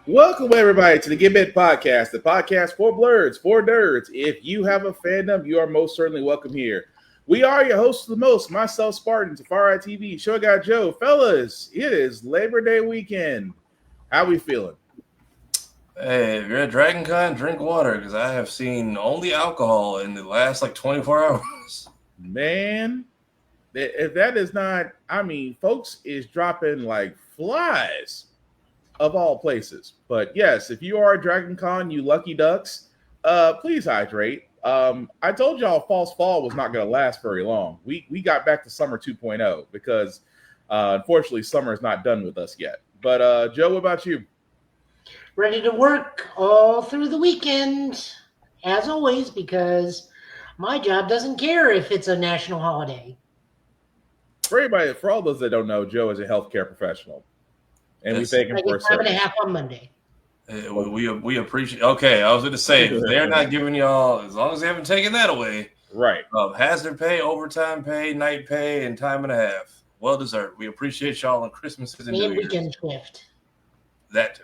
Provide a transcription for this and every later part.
Welcome, everybody, to the Get Bit Podcast, the podcast for blurs, for nerds. If you have a fandom, you are most certainly welcome here. We are your hosts of the most, myself, Spartan, Tafari TV, Show Guy Joe. Fellas, it is Labor Day weekend. How we feeling? Hey, if you're at Dragon Con, drink water, because I have seen only alcohol in the last 24 hours. Man, if that is not, folks is dropping like flies of all places. But yes, if you are at Dragon Con, you lucky ducks, please hydrate. I told y'all False Fall was not going to last very long. We got back to Summer 2.0 because unfortunately summer is not done with us yet. But Joe, what about you? Ready to work all through the weekend, as always, because my job doesn't care if it's a national holiday. For all those that don't know, Joe is a healthcare professional. And yes. We thank him for time and a half on Monday. We appreciate. Okay, I was going to say if they're not giving y'all, as long as they haven't taken that away, right? Hazard pay, overtime pay, night pay, and time and a half, well deserved. We appreciate y'all on Christmases and New Year's. Weekend shift. That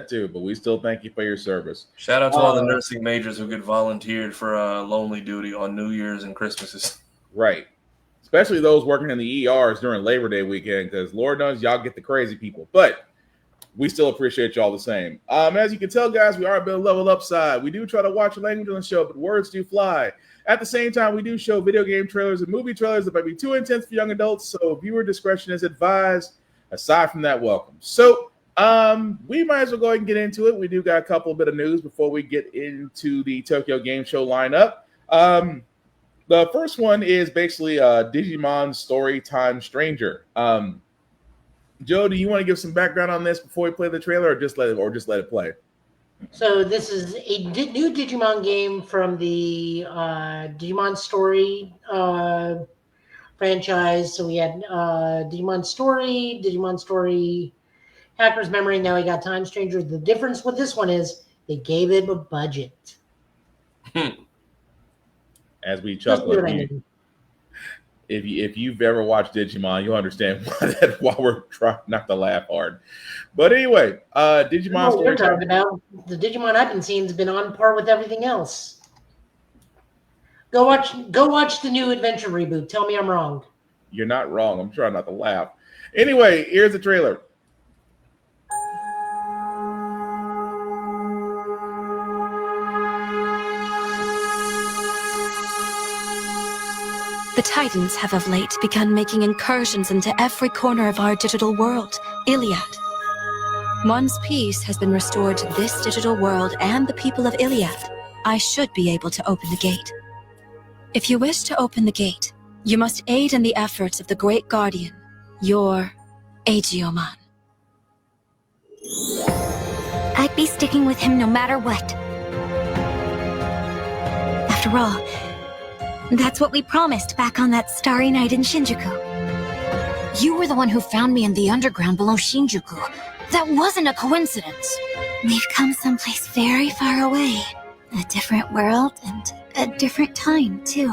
too, but we still thank you for your service. Shout out to all the nursing majors who get volunteered for lonely duty on New Year's and Christmases. Right. Especially those working in the ERs during Labor Day weekend, because Lord knows y'all get the crazy people. But we still appreciate y'all the same. As you can tell, guys, we are a bit of level upside. We do try to watch language on the show, but words do fly. At the same time, we do show video game trailers and movie trailers that might be too intense for young adults, so viewer discretion is advised. Aside from that, welcome. So we might as well go ahead and get into it. We do got a couple bit of news before we get into the Tokyo Game Show lineup. The first one is basically Digimon Storytime Stranger. Joe, do you want to give some background on this before we play the trailer, or just let it play? So this is a new Digimon game from the Digimon Story franchise. So we had Digimon Story, Hacker's Memory. Now we got Time Stranger. The difference with this one is they gave it a budget. As we chuckle, if you've ever watched Digimon, you'll understand why we're trying not to laugh hard. But anyway, Digimon Story. We're talking about the Digimon I've been seeing has been on par with everything else. Go watch the new Adventure reboot. Tell me I'm wrong. You're not wrong. I'm trying not to laugh. Anyway, here's the trailer. The Titans have of late begun making incursions into every corner of our digital world, Iliad. Once peace has been restored to this digital world and the people of Iliad, I should be able to open the gate. If you wish to open the gate, you must aid in the efforts of the Great Guardian, your Aegeomon. I'd be sticking with him no matter what. After all, that's what we promised back on that starry night in Shinjuku. You were the one who found me in the underground below Shinjuku. That wasn't a coincidence. We've come someplace very far away. A different world and a different time, too.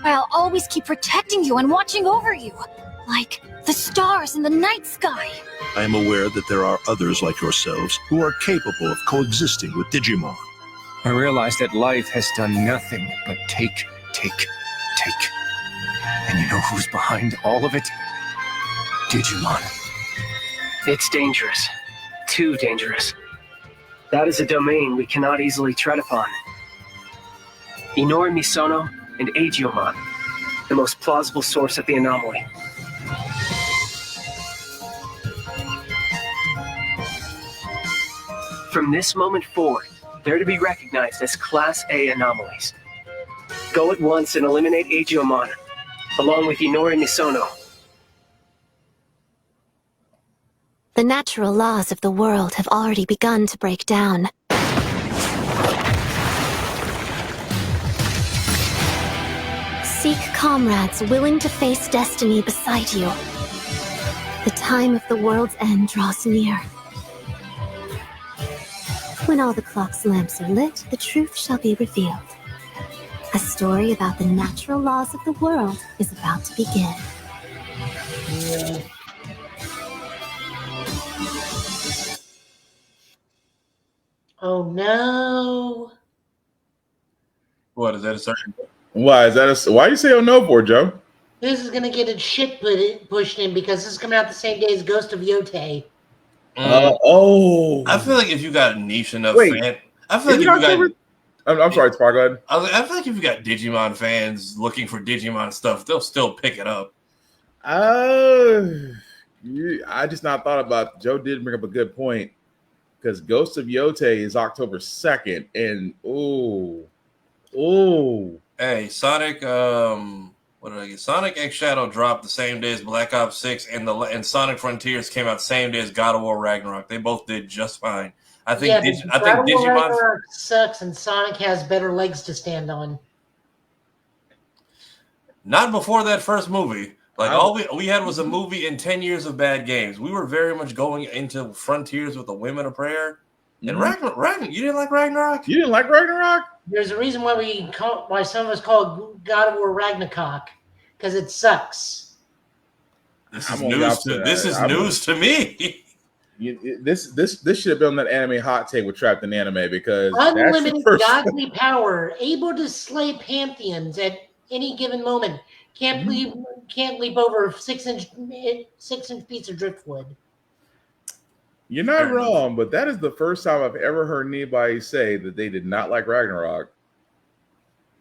I'll always keep protecting you and watching over you. Like the stars in the night sky. I am aware that there are others like yourselves who are capable of coexisting with Digimon. I realize that life has done nothing but take. And you know who's behind all of it? Digimon. It's dangerous. Too dangerous. That is a domain we cannot easily tread upon. Inori Misono and Aegeomon, the most plausible source of the anomaly. From this moment forward, they're to be recognized as Class A anomalies. Go at once and eliminate Aegeomon, along with Inori Misono. The natural laws of the world have already begun to break down. Seek comrades willing to face destiny beside you. The time of the world's end draws near. When all the clock's lamps are lit, the truth shall be revealed. A story about the natural laws of the world is about to begin. Oh no. What is that a certain? Why is that? Why you say oh no for, Joe? This is gonna get its shit pushed in because this is coming out the same day as Ghost of Yotei. Oh. I feel like if you got niche enough Wait, I feel is like it if you got. October? I'm sorry, Spark. Go ahead. I feel like if you got Digimon fans looking for Digimon stuff, they'll still pick it up. I just not thought about. Joe did bring up a good point because Ghost of Yotei is October 2nd, and Hey, Sonic. What did I get? Sonic X Shadow dropped the same day as Black Ops 6, and Sonic Frontiers came out the same day as God of War Ragnarok. They both did just fine. I think Digimon Ragnarok sucks, and Sonic has better legs to stand on. Not before that first movie. Like all we had was a movie and 10 years of bad games. We were very much going into Frontiers with the Women of Prayer. And Ragnarok, you didn't like Ragnarok? You didn't like Ragnarok? There's a reason why some of us call it God of War Ragnarok, because it sucks. This is news to me. This should have been on that anime hot take with Trapped in Anime because unlimited godly power, able to slay pantheons at any given moment. Can't leap over a 6-inch piece of driftwood. You're not wrong, but that is the first time I've ever heard anybody say that they did not like Ragnarok.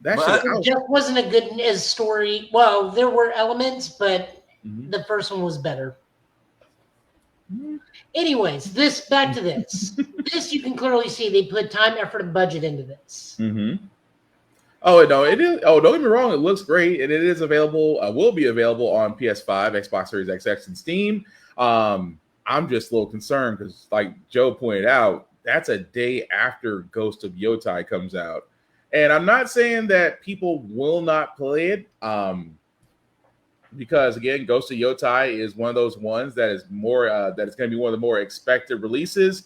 It just wasn't a good as story. Well, there were elements, but the first one was better. Anyways, back to this. This you can clearly see they put time, effort, and budget into this. Oh no, it is. Oh, don't get me wrong, it looks great, and it is available. Will be available on PS5, Xbox Series XX, and Steam. I'm just a little concerned because, like Joe pointed out, that's a day after Ghost of Yotei comes out, and I'm not saying that people will not play it. Because again, Ghost of Yotei is one of those ones that is more that is going to be one of the more expected releases.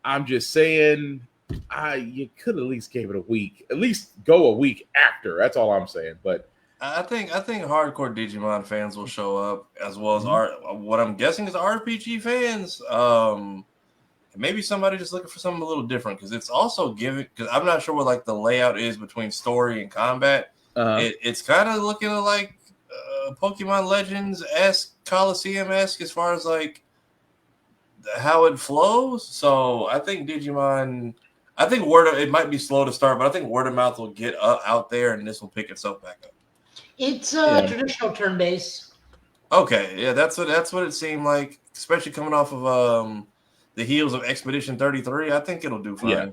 I'm just saying, you could at least give it a week, at least go a week after. That's all I'm saying. But I think hardcore Digimon fans will show up as well as what I'm guessing is RPG fans. Maybe somebody just looking for something a little different because it's also giving. Because I'm not sure what like the layout is between story and combat. It's kind of looking like Pokemon Legends-esque, Coliseum-esque as far as like how it flows. So I think Digimon, it might be slow to start, but I think word of mouth will get out there and this will pick itself back up. It's traditional turn base. Okay, yeah, that's what it seemed like, especially coming off of the heels of Expedition 33. I think it'll do fine. Yeah.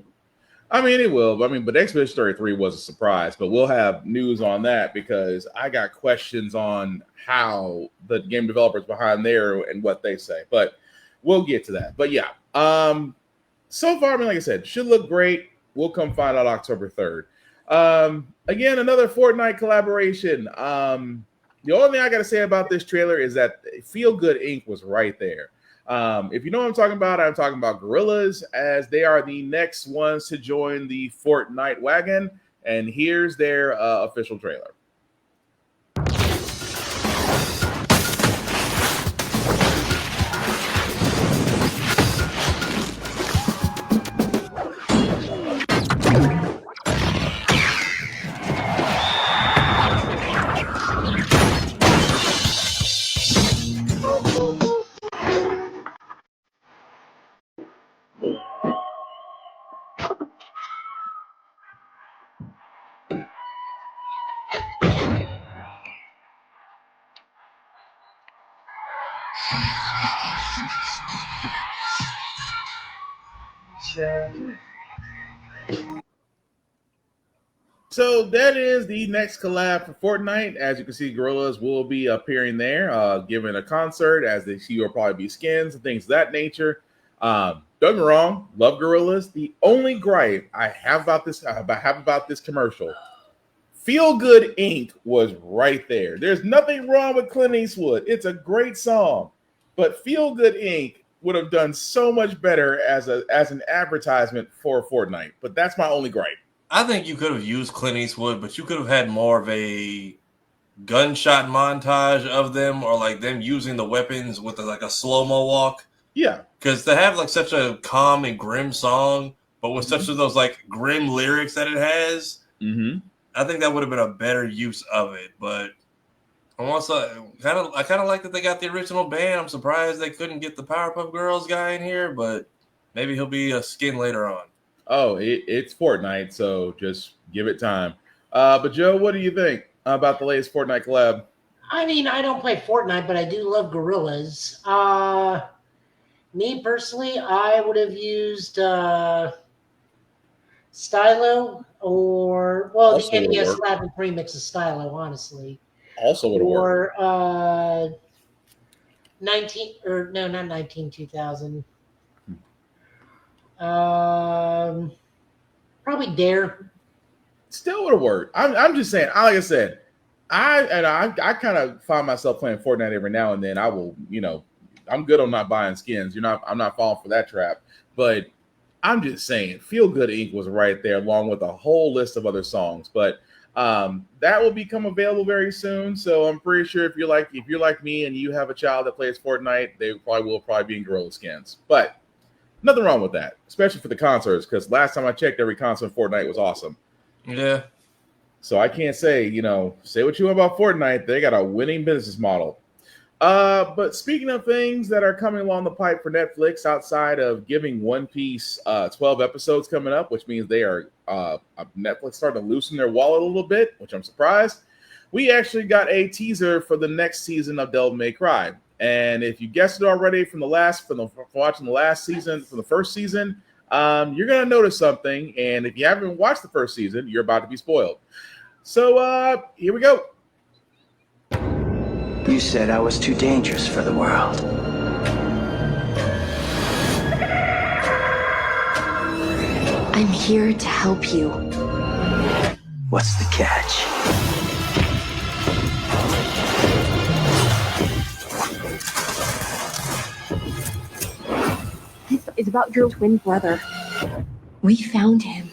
I mean, it will. But Expedition 33 was a surprise. But we'll have news on that because I got questions on how the game developers behind there and what they say. But we'll get to that. But yeah, so far, I mean, like I said, should look great. We'll come find out October 3rd. Again, another Fortnite collaboration. The only thing I got to say about this trailer is that Feel Good Inc. was right there. If you know what I'm talking about Gorillas, as they are the next ones to join the Fortnite wagon. And here's their official trailer. So that is the next collab for Fortnite. As you can see, Gorillas will be appearing there, giving a concert, as they see will probably be skins and things of that nature. Don't get me wrong, love Gorillas. The only gripe I have about this commercial, Feel Good Inc. was right there. There's nothing wrong with Clint Eastwood. It's a great song, but Feel Good Inc. would have done so much better as an advertisement for Fortnite. But that's my only gripe. I think you could have used Clint Eastwood, but you could have had more of a gunshot montage of them, or like them using the weapons with like a slow-mo walk. Yeah. Because to have like such a calm and grim song but with such of those like grim lyrics that it has, I think that would have been a better use of it. But I kind of like that they got the original band. I'm surprised they couldn't get the Powerpuff Girls guy in here, but maybe he'll be a skin later on. Oh, it's Fortnite, so just give it time. But Joe, what do you think about the latest Fortnite collab? I mean, I don't play Fortnite, but I do love gorillas. Me personally, I would have used Stylo or Also the would've NES worked. Latin premix of Stylo, honestly. Also would have worked. Or 2000. Probably Dare. Still would have worked. I'm just saying. Like I said, I kind of find myself playing Fortnite every now and then. I will, I'm good on not buying skins. I'm not falling for that trap. But I'm just saying, Feel Good Inc. was right there, along with a whole list of other songs. But that will become available very soon. So I'm pretty sure if you're like me and you have a child that plays Fortnite, they will probably be in gorilla skins. But nothing wrong with that, especially for the concerts, because last time I checked, every concert in Fortnite was awesome. Yeah. So I can't say, say what you want about Fortnite. They got a winning business model. But speaking of things that are coming along the pipe for Netflix, outside of giving One Piece 12 episodes coming up, which means they are Netflix starting to loosen their wallet a little bit, which I'm surprised. We actually got a teaser for the next season of Devil May Cry. And if you guessed it already from watching the last season, from the first season, you're going to notice something. And if you haven't watched the first season, you're about to be spoiled. So here we go. You said I was too dangerous for the world. I'm here to help you. What's the catch? This is about your twin brother. We found him.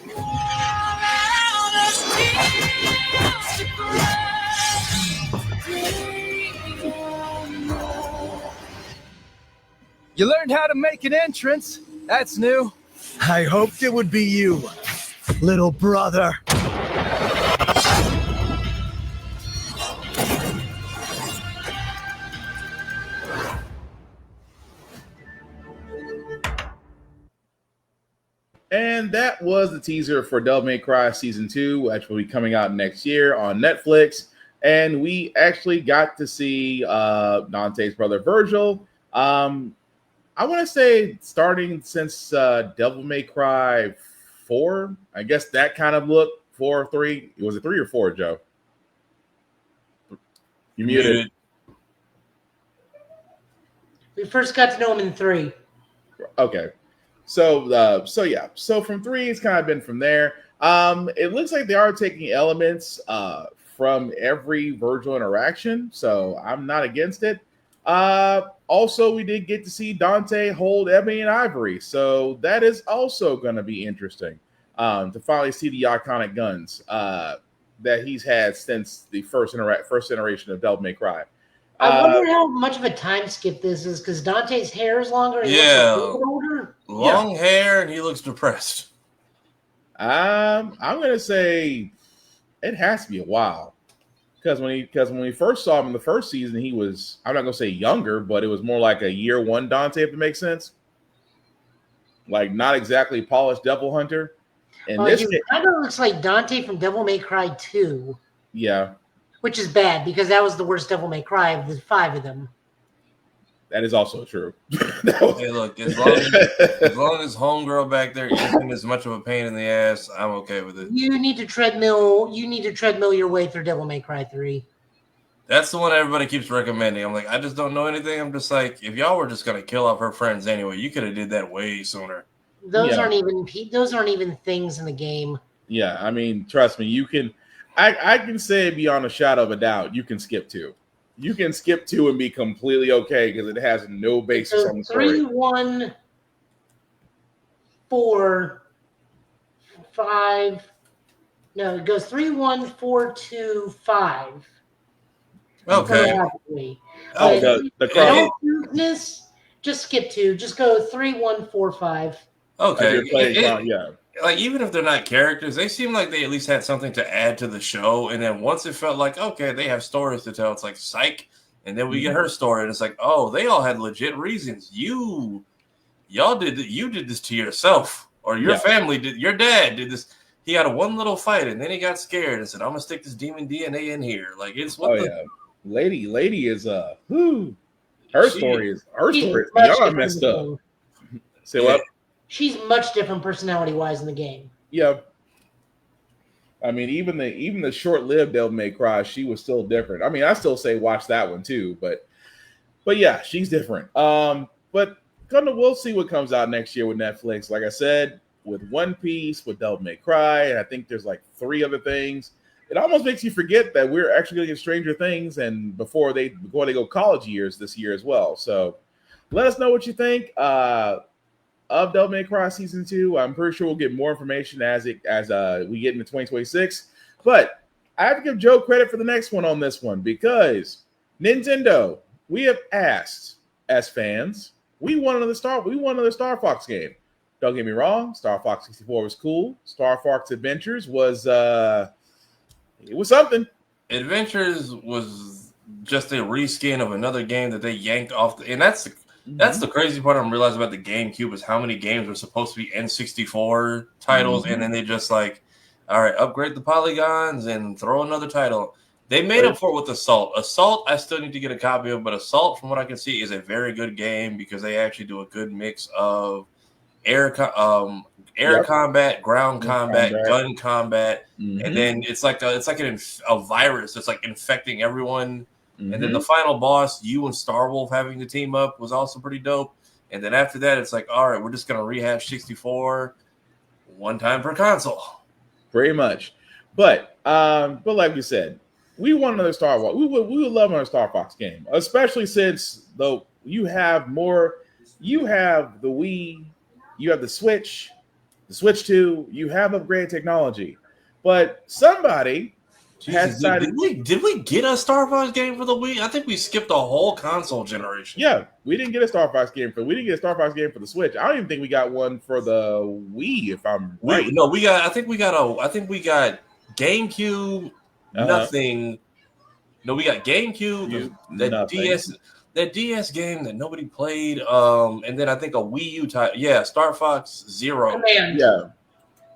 You learned how to make an entrance. That's new. I hoped it would be you, little brother. And that was the teaser for Devil May Cry Season 2, which will be coming out next year on Netflix. And we actually got to see Dante's brother Virgil. I want to say starting since Devil May Cry 4, I guess that kind of look, 4 or 3. Was it 3 or 4, Joe? You muted. We first got to know him in 3. Okay. So yeah. So from 3, it's kind of been from there. It looks like they are taking elements from every Virgil interaction, so I'm not against it. Also, we did get to see Dante hold Ebony and Ivory, so that is also going to be interesting to finally see the iconic guns that he's had since the first iteration of Devil May Cry. I wonder how much of a time skip this is, because Dante's hair is longer. And Yeah, he looks a little older. Long hair, and he looks depressed. I'm going to say it has to be a while. Because when we first saw him in the first season, he was, I'm not going to say younger, but it was more like a year 1 Dante, if it makes sense. Like, not exactly polished Devil Hunter. And this kind of looks like Dante from Devil May Cry 2. Yeah. Which is bad, because that was the worst Devil May Cry of the 5 of them. That is also true. Hey, look, as long as homegirl back there isn't as much of a pain in the ass, I'm okay with it. You need to treadmill your way through Devil May Cry 3. That's the one everybody keeps recommending. I'm like, I just don't know anything. I'm just like, if y'all were just gonna kill off her friends anyway, you could have did that way sooner. Those aren't even things in the game. Yeah, I mean, trust me, you can. I can say beyond a shadow of a doubt, you can skip 2. You can skip 2 and be completely okay because it has no basis on the story. 3, 1, 4, 5. No, it goes 3, 1, 4, 2, 5. Okay. The just skip 2. Just go 3, 1, 4, 5. Okay. Yeah. Like, even if they're not characters, they seem like they at least had something to add to the show. And then once it felt like, okay, they have stories to tell, it's like Psych. And then we get her story, and it's like, oh, they all had legit reasons. You did this to yourself, or your family did. Your dad did this. He had one little fight, and then he got scared and said, "I'm gonna stick this demon DNA in here." Like, it's what Lady is her story is beyond messed up. Say what? She's much different personality-wise in the game. Yeah. I mean, even the short-lived Devil May Cry, she was still different. I mean, I still say watch that one too, but yeah, she's different. But we'll see what comes out next year with Netflix. Like I said, with One Piece, with Devil May Cry, and I think there's like 3 other things. It almost makes you forget that we're actually going to get Stranger Things, and before they go college years this year as well. So let us know what you think of Devil May Cry Season 2. I'm pretty sure we'll get more information as we get into 2026. But I have to give Joe credit for the next one on this one, because Nintendo, we have asked as fans, we want another Star Fox game. Don't get me wrong, Star Fox 64 was cool. Star Fox Adventures was it was something. Adventures was just a reskin of another game that they yanked off and that's the crazy part I'm realizing about the GameCube is how many games were supposed to be N64 titles, and then they just like, all right, upgrade the polygons and throw another title. They made up for it with Assault. Assault, I still need to get a copy of, but Assault, from what I can see, is a very good game because they actually do a good mix of air combat, ground combat, gun combat, and then it's like a virus that's like infecting everyone. And then the final boss, you and Starwolf having to team up, was also pretty dope. And then after that, it's like, all right, we're just gonna rehash 64 one time per console, pretty much. But like we said, we want another Star Fox. We would love another Star Fox game, especially since though you have more. You have the Wii, you have the Switch 2. You have upgraded technology, but somebody. Did we get a Star Fox game for the Wii? I think we skipped a whole console generation. Yeah, we didn't get a Star Fox game for the Switch. I don't even think we got one for the Wii, if I'm right. I think we got GameCube, nothing. No, we got GameCube, the DS, that DS game that nobody played, and then I think a Wii U title. Yeah, Star Fox Zero. Command.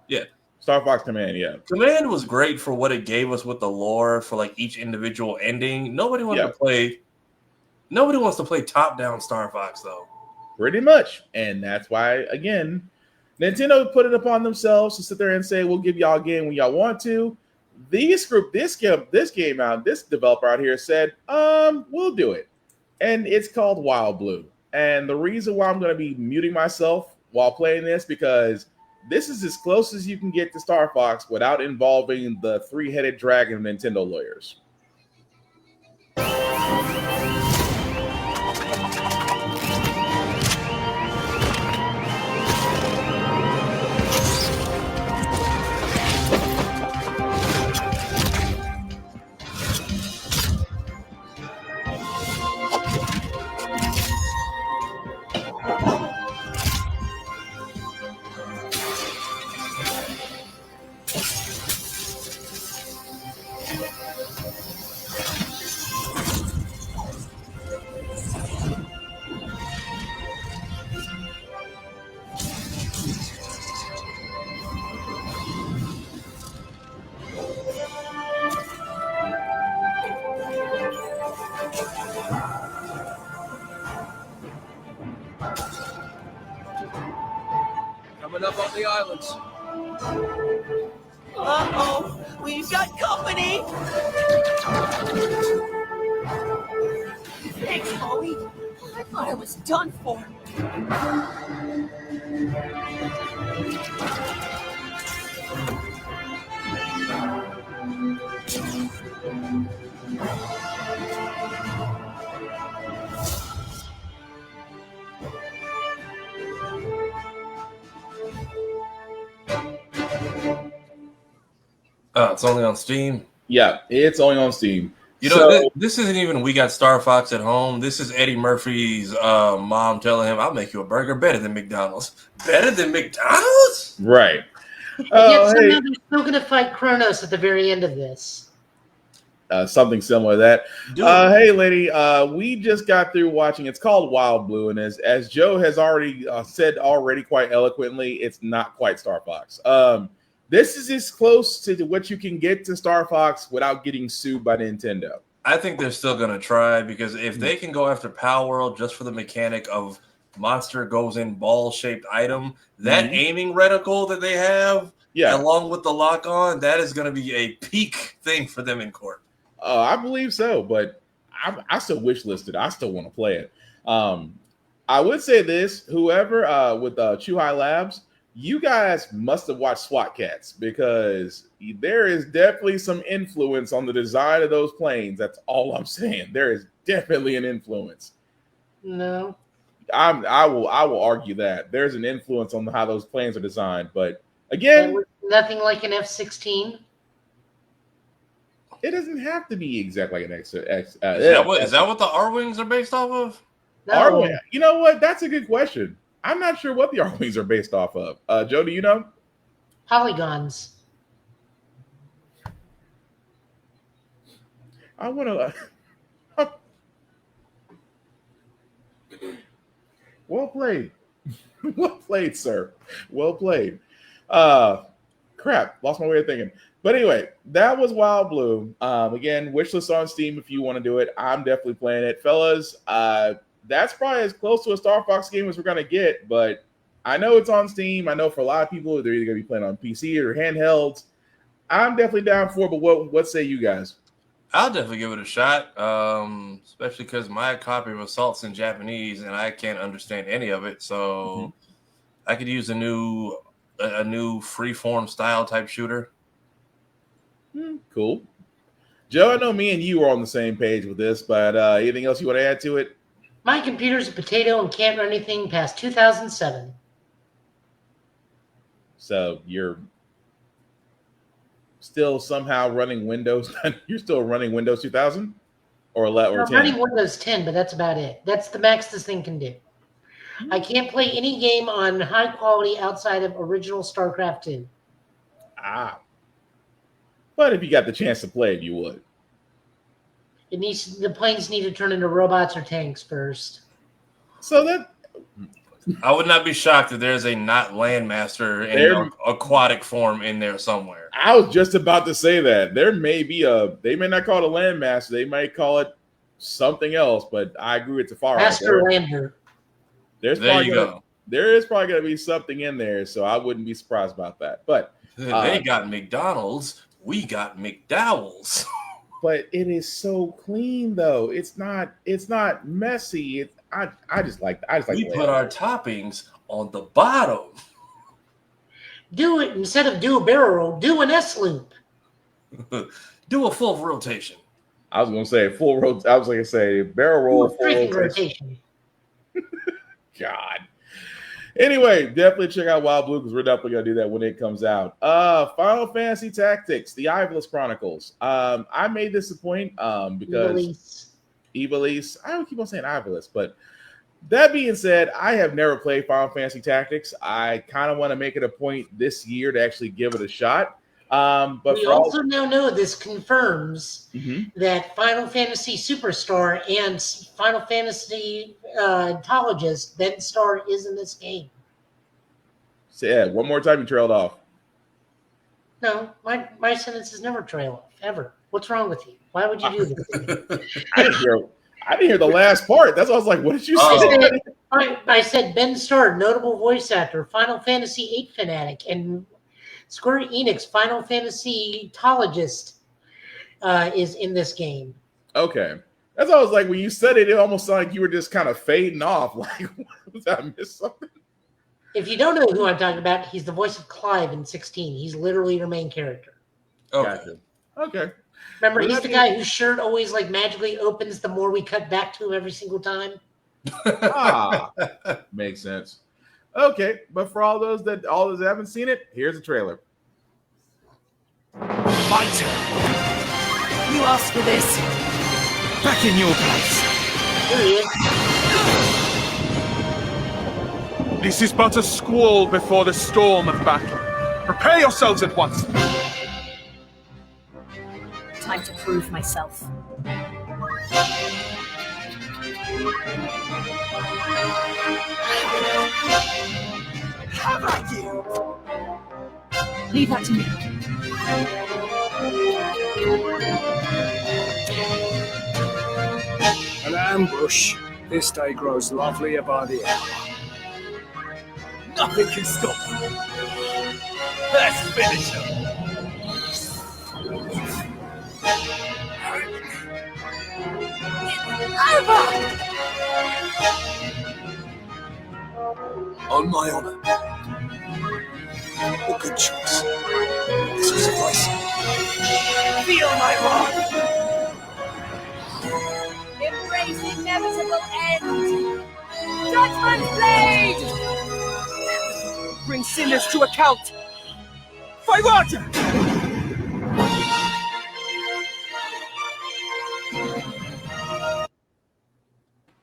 Yeah. Star Fox Command, yeah. Command was great for what it gave us with the lore for like each individual ending. Nobody wants to play top-down Star Fox though. Pretty much. And that's why, again, Nintendo put it upon themselves to sit there and say, we'll give y'all a game when y'all want to. This developer out here said, we'll do it. And it's called Wild Blue. And the reason why I'm going to be muting myself while playing this, because this is as close as you can get to Star Fox without involving the 3-headed dragon Nintendo lawyers. Coming up on the islands. Uh-oh, we've got company! Thanks, Molly. I thought I was done for. It's only on Steam? Yeah, it's only on Steam. You know, this isn't even We Got Star Fox at Home. This is Eddie Murphy's mom telling him, "I'll make you a burger better than McDonald's." Better than McDonald's? Right. And yet somehow they're still going to fight Kronos at the very end of this. Something similar to that. Hey, lady, we just got through watching. It's called Wild Blue, and as Joe has already said quite eloquently, it's not quite Star Fox. This is as close to what you can get to Star Fox without getting sued by Nintendo. I think they're still going to try, because if they can go after Power World just for the mechanic of monster goes in ball-shaped item, that aiming reticle that they have, along with the lock-on, that is going to be a peak thing for them in court. I believe so, but I still wish listed. I still want to play it. I would say this: whoever with Chuhai Labs, you guys must have watched SWAT Cats, because there is definitely some influence on the design of those planes. That's all I'm saying. There is definitely an influence. No, I will argue that there's an influence on how those planes are designed. But again, nothing like an F-16. It doesn't have to be exactly like an X. Is that what the R-Wings are based off of? No. R-Wing. You know what? That's a good question. I'm not sure what the R-Wings are based off of. Joe, do you know? Polygons. I want to. Well played. Well played, sir. Well played. Crap. Lost my way of thinking. But anyway, that was Wild Blue. Again, wishlist on Steam if you want to do it. I'm definitely playing it. Fellas, that's probably as close to a Star Fox game as we're going to get. But I know it's on Steam. I know for a lot of people, they're either going to be playing on PC or handhelds. I'm definitely down for it, but what say you guys? I'll definitely give it a shot, especially because my copy of Assault's in Japanese, and I can't understand any of it. So I could use a new freeform style type shooter. Cool. Joe, I know me and you are on the same page with this, but anything else you want to add to it? My computer's a potato and can't run anything past 2007. So you're still somehow running Windows. You're still running Windows 2000 or 11 or 10? I'm running Windows 10, but that's about it. That's the max this thing can do. I can't play any game on high quality outside of original StarCraft 2. But if you got the chance to play it, you would. The planes need to turn into robots or tanks first. So that I would not be shocked if there's a not landmaster in aquatic form in there somewhere. I was just about to say that. There may be they may not call it a landmaster, they might call it something else, but I agree with Tafari. Master Lander. There is probably going to be something in there, so I wouldn't be surprised about that. But they got McDonald's, we got McDowell's. But it is so clean, though. It's not messy. I just like we put our toppings on the bottom. Do it instead of do a barrel roll, do an S loop. Do a full rotation. I was gonna say full rotation. I was gonna say barrel roll, full rotation. God. Anyway, definitely check out Wild Blue because we're definitely gonna do that when it comes out. Final Fantasy Tactics: The Ivalice Chronicles. I made this a point because Ivalice. I don't keep on saying Ivalice, but that being said, I have never played Final Fantasy Tactics. I kind of want to make it a point this year to actually give it a shot. But we also now know this confirms that Final Fantasy Superstar and Final Fantasy Antologist Ben Starr is in this game. So yeah, one more time you trailed off. No, my sentences never trail off, ever. What's wrong with you? Why would you do this? I didn't hear the last part. That's why I was like, what did you say? I said Ben Starr, notable voice actor, Final Fantasy VIII fanatic, and Square Enix Final Fantasy Antologist is in this game. Okay. That's why I was like, when you said it, it almost sounded like you were just kind of fading off. Like, did I miss something? If you don't know who I'm talking about, he's the voice of Clive in 16. He's literally your main character. Okay. Gotcha. Okay. Remember, he's the guy whose shirt always like magically opens the more we cut back to him every single time. Makes sense. Okay, but for all those that haven't seen it, here's a trailer. My turn. You asked for this. Back in your place. Here he is. This is but a squall before the storm of battle. Prepare yourselves at once. Time to prove myself. How about you? Leave that to me. An ambush. This day grows lovelier by the hour. Nothing can stop me. Let's finish him. On my honor. A good choice. This will suffice. Feel my wrath! Embrace the inevitable end! Judgment Blade! Bring sinners to account. Firaja!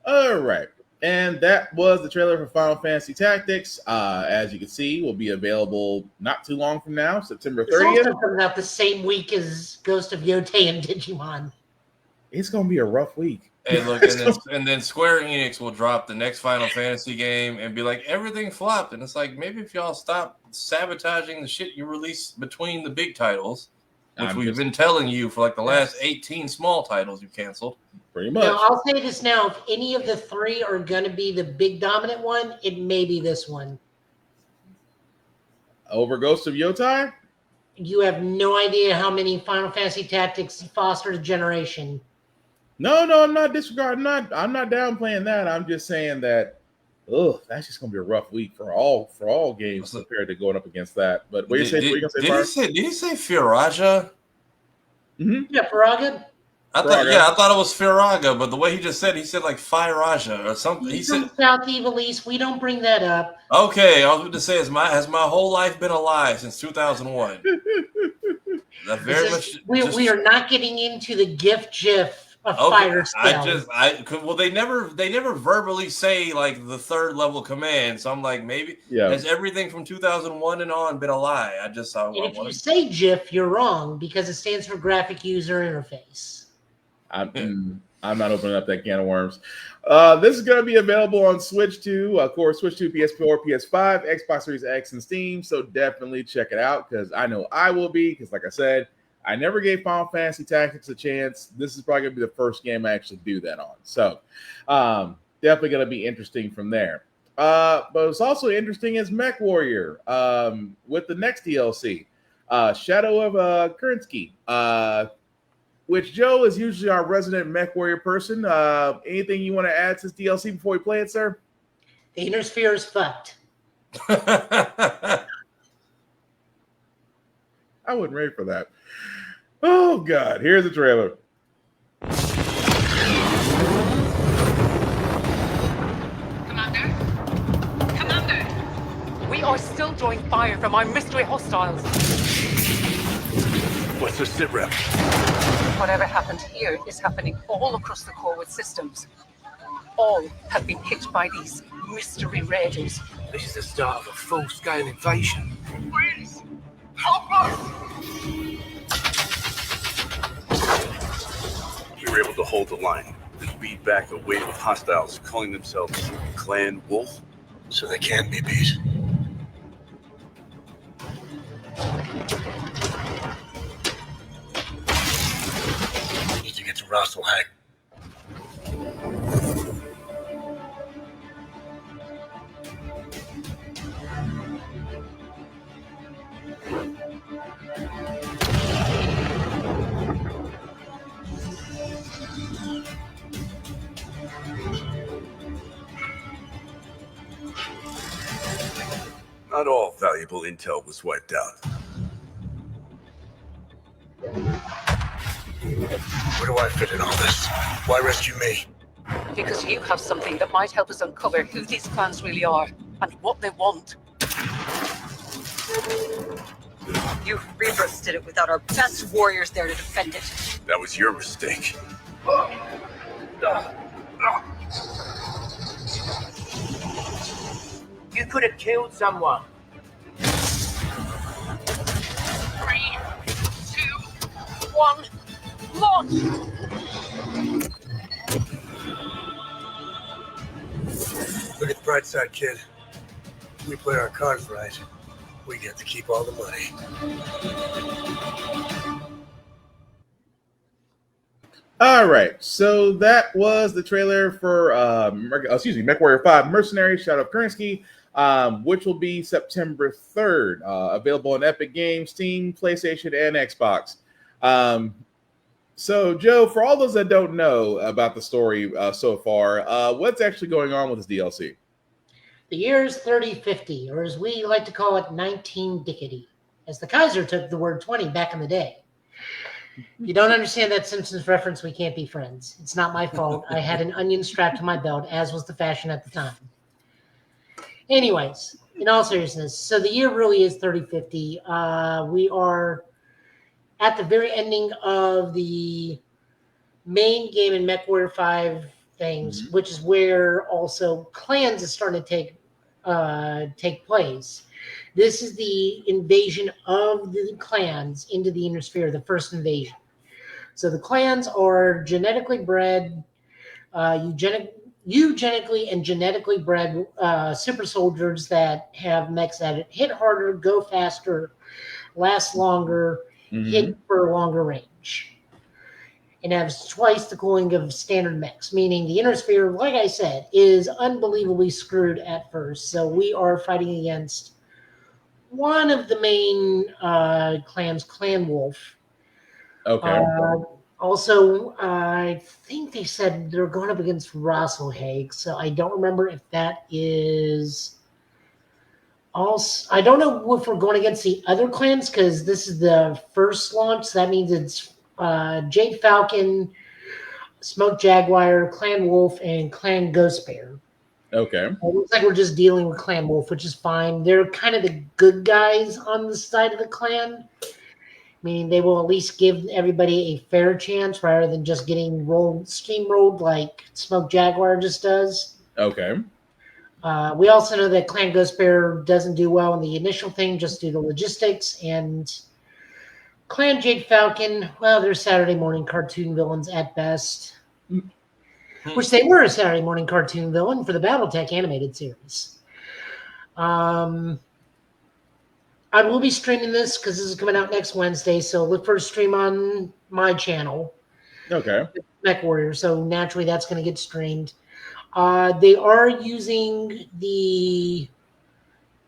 All right. And that was the trailer for Final Fantasy Tactics. As you can see, will be available not too long from now, September 30th. It's also coming out the same week as Ghost of Yotei and Digimon. It's going to be a rough week. Hey, look, and then Square Enix will drop the next Final Fantasy game and be like, everything flopped. And it's like, maybe if y'all stop sabotaging the shit you release between the big titles, which we've been telling you for like the last 18 small titles you canceled. Pretty much. Now, I'll say this now. If any of the three are going to be the big dominant one, it may be this one. Over Ghost of Yotei? You have no idea how many Final Fantasy Tactics fostered a generation. No, I'm not disregarding. I'm not downplaying that. I'm just saying that, that's just gonna be a rough week for all games compared to going up against that. But what are you saying? Did he say Firaja? Mm-hmm. Yeah, Firaga. I thought it was Firaga, but the way he just said, he said like Firaja or something. He said South Evil East. We don't bring that up. Okay, I was going to say, has my whole life been a lie since 2001? We are not getting into the GIF of fire spell. Well, they never verbally say like the third level command, so I'm like, maybe has everything from 2001 and on been a lie? And if you say GIF, you're wrong because it stands for Graphic User Interface. I'm not opening up that can of worms. This is going to be available on Switch 2, of course, Switch 2, PS4, PS5, Xbox Series X, and Steam. So definitely check it out because I know I will be. Because like I said, I never gave Final Fantasy Tactics a chance. This is probably going to be the first game I actually do that on. So definitely going to be interesting from there. But what's also interesting is Mech Warrior with the next DLC, Shadow of Kerensky. Which Joe is usually our resident Mech Warrior person. Anything you want to add to this DLC before we play it, sir? The inner sphere is fucked. I wasn't ready for that. Oh, God. Here's the trailer. Commander, we are still drawing fire from our mystery hostiles. What's the sit rep? Whatever happened here is happening all across the core with systems. All have been hit by these mystery raiders. This is the start of a full-scale invasion. Please, help us! We were able to hold the line and beat back a wave of hostiles calling themselves Clan Wolf. So they can be beat. Need to get to Rosselhag. Not all valuable intel was wiped out. Where do I fit in all this? Why rescue me? Because you have something that might help us uncover who these clans really are and what they want. You Rebirths did it without our best warriors there to defend it. That was your mistake. You could have killed someone. 3, 2, 1, launch! Look at the bright side, kid. We play our cards right. We get to keep all the money. All right, so that was the trailer for MechWarrior 5 Mercenaries Shadow of Kerensky, which will be September 3rd, available on Epic Games, Steam, PlayStation, and Xbox. So, Joe, for all those that don't know about the story so far, what's actually going on with this DLC? The year is 3050, or as we like to call it, 19 Dickety, as the Kaiser took the word 20 back in the day. If you don't understand that Simpsons reference, we can't be friends. It's not my fault. I had an onion strapped to my belt, as was the fashion at the time. Anyways, in all seriousness, so the year really is 3050. We are at the very ending of the main game in MechWarrior 5 things, which is where also clans is starting to take place. This is the invasion of the clans into the Inner Sphere, the first invasion. So the clans are genetically bred, eugenically and genetically bred super soldiers that have mechs that hit harder, go faster, last longer, hit for a longer range, and has twice the cooling of standard mechs, meaning the Inner Sphere, like I said, is unbelievably screwed at first. So we are fighting against one of the main clans, Clan Wolf. Okay. Also, I think they said they're going up against Rosselhaig, so I don't remember if that is... Also, I don't know if we're going against the other clans, because this is the first launch, so that means it's Jade Falcon, Smoke Jaguar, Clan Wolf, and Clan Ghost Bear. Okay. It looks like we're just dealing with Clan Wolf, which is fine. They're kind of the good guys on the side of the clan, meaning they will at least give everybody a fair chance rather than just getting steamrolled like Smoke Jaguar just does. Okay. We also know that Clan Ghost Bear doesn't do well in the initial thing, just due to logistics, and Clan Jade Falcon, well, they're Saturday morning cartoon villains at best. Which they were a Saturday morning cartoon villain for the Battletech animated series. I will be streaming this because this is coming out next Wednesday, so look for a stream on my channel. Okay. MechWarrior, so naturally that's going to get streamed. They are using the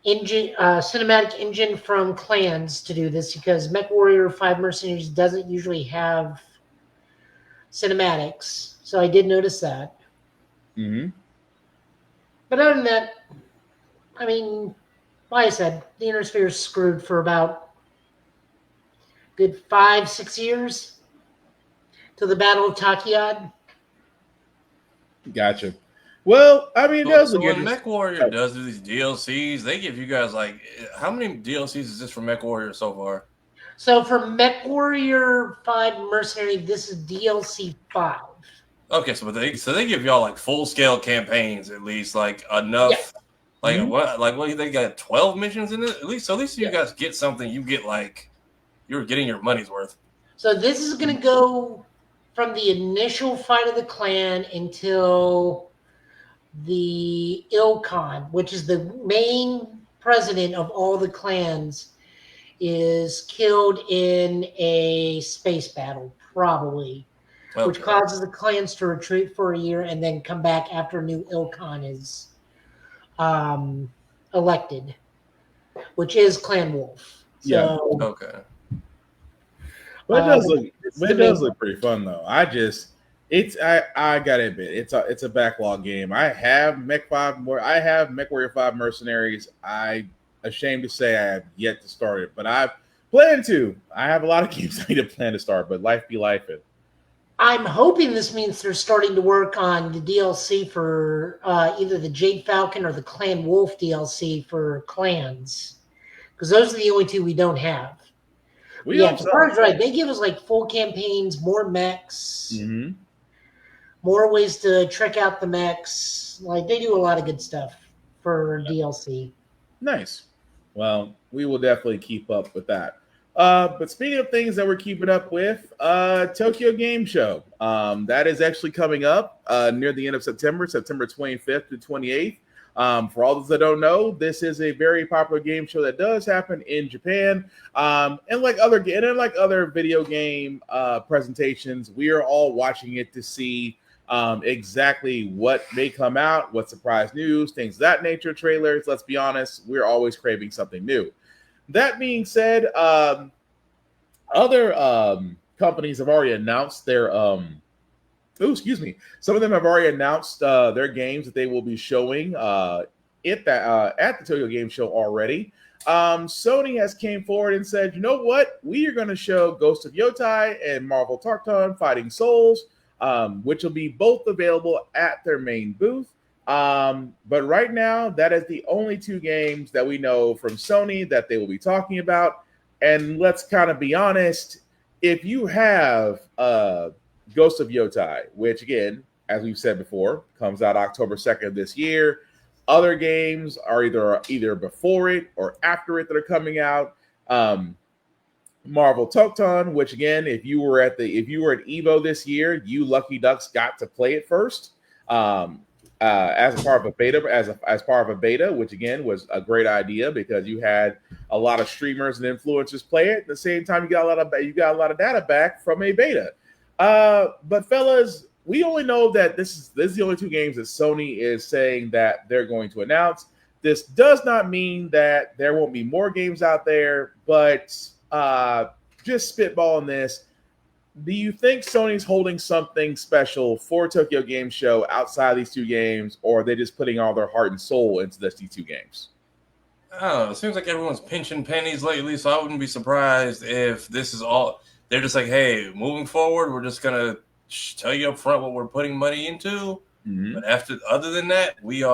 engine, cinematic engine from Clans to do this because MechWarrior 5 Mercenaries doesn't usually have cinematics. So I did notice that. But other than that, I mean, like I said, the Inner Sphere is screwed for about good 5-6 years till the Battle of Takiad. Gotcha. Well, I mean, so when MechWarrior does do these DLCs, they give you guys like, how many DLCs is this for MechWarrior so far? So for MechWarrior 5 Mercenary, this is DLC 5. Okay, so they give y'all like full scale campaigns at least, like enough. Yeah. Like what they got 12 missions in it at least. So at least you guys get something. You get like you're getting your money's worth. So this is going to go from the initial fight of the clan until the Ilkhan, which is the main president of all the clans, is killed in a space battle, probably. Okay. Which causes the clans to retreat for a year and then come back after a new Ilkhan is elected, which is Clan Wolf. Yeah. So, okay. Well, it does look pretty fun though. I gotta admit, it's a backlog game. I have MechWarrior 5 Mercenaries. I'm ashamed to say I have yet to start it, but I plan to. I have a lot of games I need to plan to start, but life be life. I'm hoping this means they're starting to work on the DLC for either the Jade Falcon or the Clan Wolf DLC for clans, because those are the only two we don't have. Yeah, Tafari's right. They give us like full campaigns, more mechs. more ways to trick out the mechs. Like, they do a lot of good stuff for DLC. Nice. Well, we will definitely keep up with that. But speaking of things that we're keeping up with, Tokyo Game Show. That is actually coming up near the end of September 25th to 28th. For all those that don't know, this is a very popular game show that does happen in Japan. And like other video game presentations, we are all watching it to see exactly what may come out, what surprise news, things of that nature, trailers. Let's be honest, we're always craving something new. That being said, other companies have already announced their some of them have already announced their games that they will be showing at the Tokyo Game Show already. Sony has came forward and said, you know what? We are going to show Ghost of Yotai and Marvel Tarkton Fighting Souls, which will be both available at their main booth. But right now, that is the only two games that we know from Sony that they will be talking about. And let's kind of be honest, if you have Ghost of Yotai, which again, as we've said before, comes out October 2nd of this year. Other games are either before it or after it that are coming out. Marvel Tokton, which again, if you were at Evo this year, you lucky ducks got to play it first. As a part of a beta, as part of a beta, which again was a great idea because you had a lot of streamers and influencers play it. At the same time, you got a lot of data back from a beta. But fellas, we only know that this is the only two games that Sony is saying that they're going to announce. This does not mean that there won't be more games out there, but just spitballing this. Do you think Sony's holding something special for Tokyo Game Show outside of these two games, or are they just putting all their heart and soul into these two games? I don't know. It seems like everyone's pinching pennies lately, so I wouldn't be surprised if this is all. They're just like, hey, moving forward, we're just gonna tell you up front what we're putting money into. Mm-hmm. But other than that, we're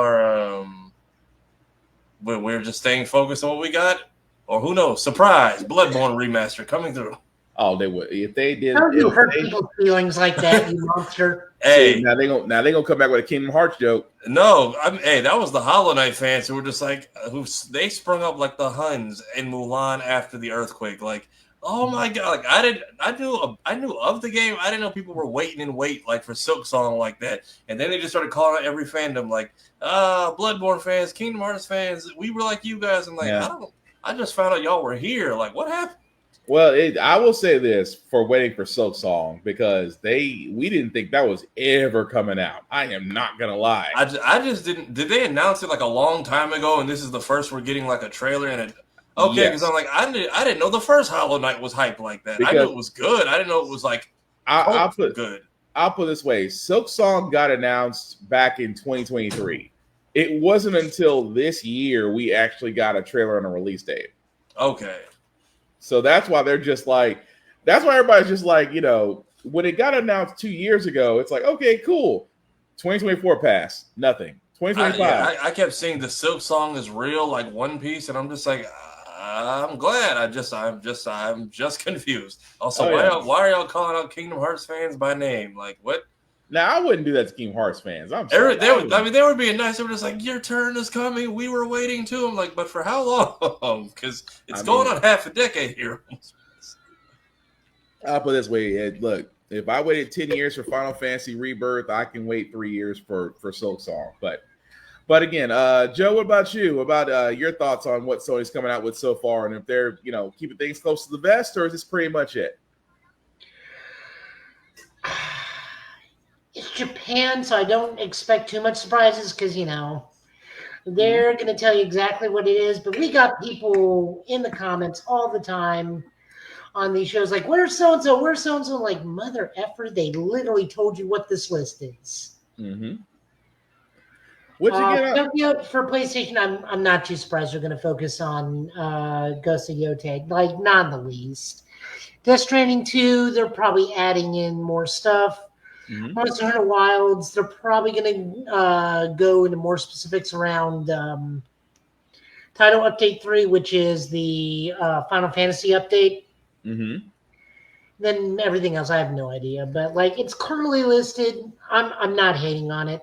just staying focused on what we got. Or who knows? Surprise! Bloodborne remaster coming through. Oh, they would if they did. How do you hurt people's feelings like that, you monster? Hey, see, now they gonna come back with a Kingdom Hearts joke. No, that was the Hollow Knight fans who were just like, they sprung up like the Huns in Mulan after the earthquake. Like, oh my god! Like I knew of the game. I didn't know people were waiting like for Silk Song like that. And then they just started calling out every fandom like, Bloodborne fans, Kingdom Hearts fans. We were like you guys, and like I just found out y'all were here. Like, what happened? Well, I will say this for waiting for Silk Song because we didn't think that was ever coming out. I am not gonna lie. I just didn't. Did they announce it like a long time ago? And this is the first we're getting like a trailer and it. Okay, because I'm like I didn't know the first Hollow Knight was hyped like that. I knew it was good. I didn't know it was like good. I'll put it this way: Silk Song got announced back in 2023. It wasn't until this year we actually got a trailer and a release date. Okay. So that's why everybody's just like, when it got announced 2 years ago, it's like, okay, cool. 2024 passed, nothing. 2025. I kept seeing the Silk Song is real, like One Piece, and I'm just like, I'm glad. I'm just confused. Also, why are y'all calling out Kingdom Hearts fans by name? Like, what? Now, I wouldn't do that to Kingdom Hearts fans. I'm sorry. They were being nice. They were just like, your turn is coming. We were waiting too. I'm like, but for how long? Because it's going on half a decade here. I'll put it this way. Look, if I waited 10 years for Final Fantasy Rebirth, I can wait 3 years for Silk Song. But again, Joe, what about you? What about your thoughts on what Sony's coming out with so far? And if they're, keeping things close to the vest, or is this pretty much it? It's Japan, so I don't expect too much surprises because, they're going to tell you exactly what it is. But we got people in the comments all the time on these shows like, where's so-and-so? Where's so-and-so? Like, mother effer, they literally told you what this list is. Mm-hmm. For PlayStation, I'm not too surprised they're going to focus on Ghost of Yotai, like, not in the least. Death Stranding 2, they're probably adding in more stuff. Mm-hmm. Monster Hunter Wilds, they're probably going to go into more specifics around Title Update 3, which is the Final Fantasy update. Mm-hmm. Then everything else, I have no idea. But like, it's currently listed. I'm not hating on it.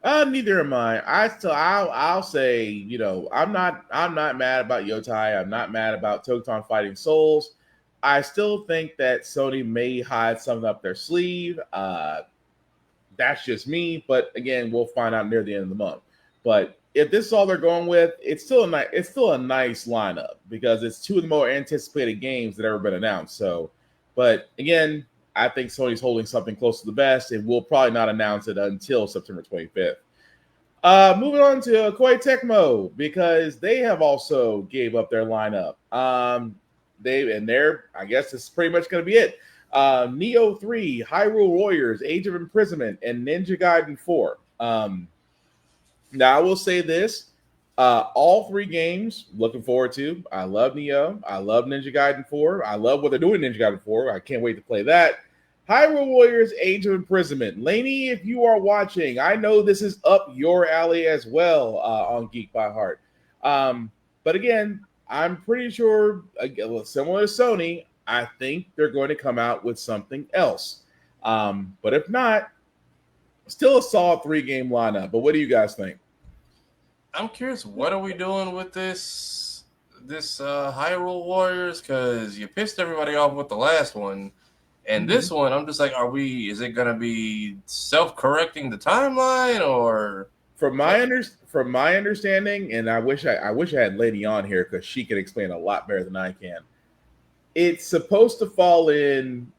Neither am I. I'll say, I'm not mad about Yotai. I'm not mad about Tokuton Fighting Souls. I still think that Sony may hide something up their sleeve. That's just me, but again, we'll find out near the end of the month. But if this is all they're going with, it's still a nice lineup because it's two of the more anticipated games that ever been announced. So, but again, I think Sony's holding something close to the best, and we'll probably not announce it until September 25th. Moving on to Koei Tecmo, because they have also gave up their lineup. I guess this is pretty much going to be it. Neo 3, Hyrule Warriors, Age of Imprisonment, and Ninja Gaiden 4. Now I will say this: all three games, looking forward to. I love Neo. I love Ninja Gaiden 4. I love what they're doing in Ninja Gaiden 4. I can't wait to play that. Hyrule Warriors, Age of Imprisonment. Laney, if you are watching, I know this is up your alley as well on Geek by Heart. But again, I'm pretty sure, similar to Sony, I think they're going to come out with something else. But if not, still a solid 3-game lineup. But what do you guys think? I'm curious, what are we doing with this Hyrule Warriors? Because you pissed everybody off with the last one. And this one, I'm just like, is it going to be self-correcting the timeline, or? From my understanding, and I wish I had Lady on here because she can explain a lot better than I can. It's supposed to fall in.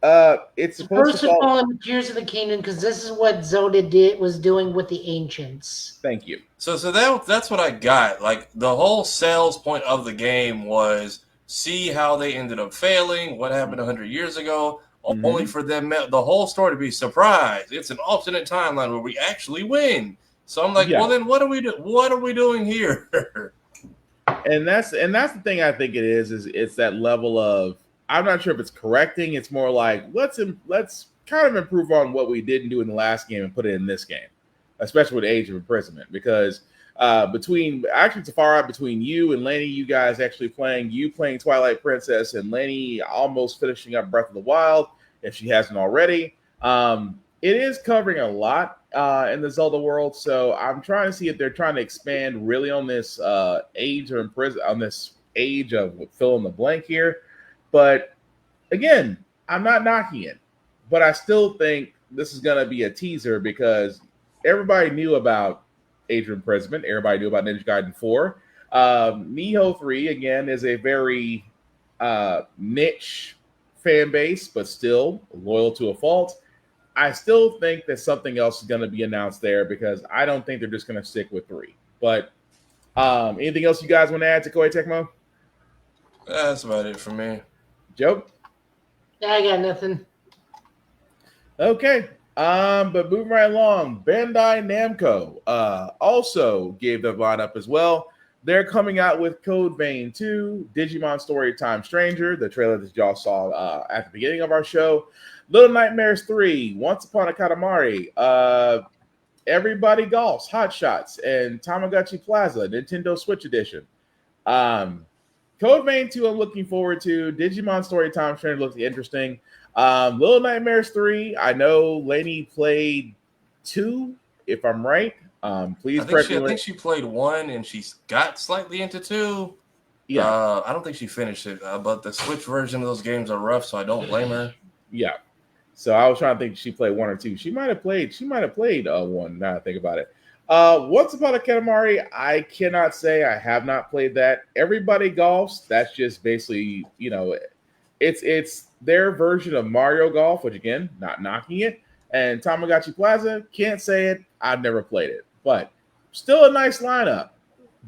It's supposed to fall in Tears of the Kingdom, because this is what Zelda was doing with the Ancients. Thank you. So that's what I got. Like, the whole sales point of the game was see how they ended up failing, what happened 100 years ago, only for them, the whole story to be surprised. It's an alternate timeline where we actually win. So I'm like, well, then what are we doing here? And that's the thing I think it is it's that level of, I'm not sure if it's correcting. It's more like, let's kind of improve on what we didn't do in the last game and put it in this game, especially with Age of Imprisonment, because it's far out between you and Laney, you guys actually playing Twilight Princess, and Laney almost finishing up Breath of the Wild, if she hasn't already. It is covering a lot in the Zelda world, so I'm trying to see if they're trying to expand really on this age of fill in the blank here. But again, I'm not knocking it, but I still think this is going to be a teaser because everybody knew about Age of Imprisonment. Everybody knew about Ninja Gaiden 4. Neo 3, again, is a very niche fan base, but still loyal to a fault. I still think that something else is going to be announced there because I don't think they're just going to stick with 3. But anything else you guys want to add to Koei Tecmo? That's about it for me. Joe? I got nothing. Okay. But moving right along, Bandai Namco also gave the lineup as well. They're coming out with Code Vein 2, Digimon Storytime Stranger, the trailer that y'all saw at the beginning of our show, Little Nightmares 3, Once Upon a Katamari, Everybody Golfs, Hot Shots, and Tamagotchi Plaza, Nintendo Switch Edition. Code Vein 2 I'm looking forward to. Digimon Storytime Stranger looks interesting. Little Nightmares 3, I know Lainey played 2, if I'm right. Please correct me. I think she played 1 and she got slightly into 2. Yeah. I don't think she finished it, but the Switch version of those games are rough, so I don't blame her. Yeah. So I was trying to think she played 1 or 2. She might have played 1 now I think about it. Once Upon a Katamari, I cannot say I have not played that. Everybody Golfs, that's just basically, it's their version of Mario Golf, which again, not knocking it. And Tamagotchi Plaza, can't say it. I've never played it, but still a nice lineup.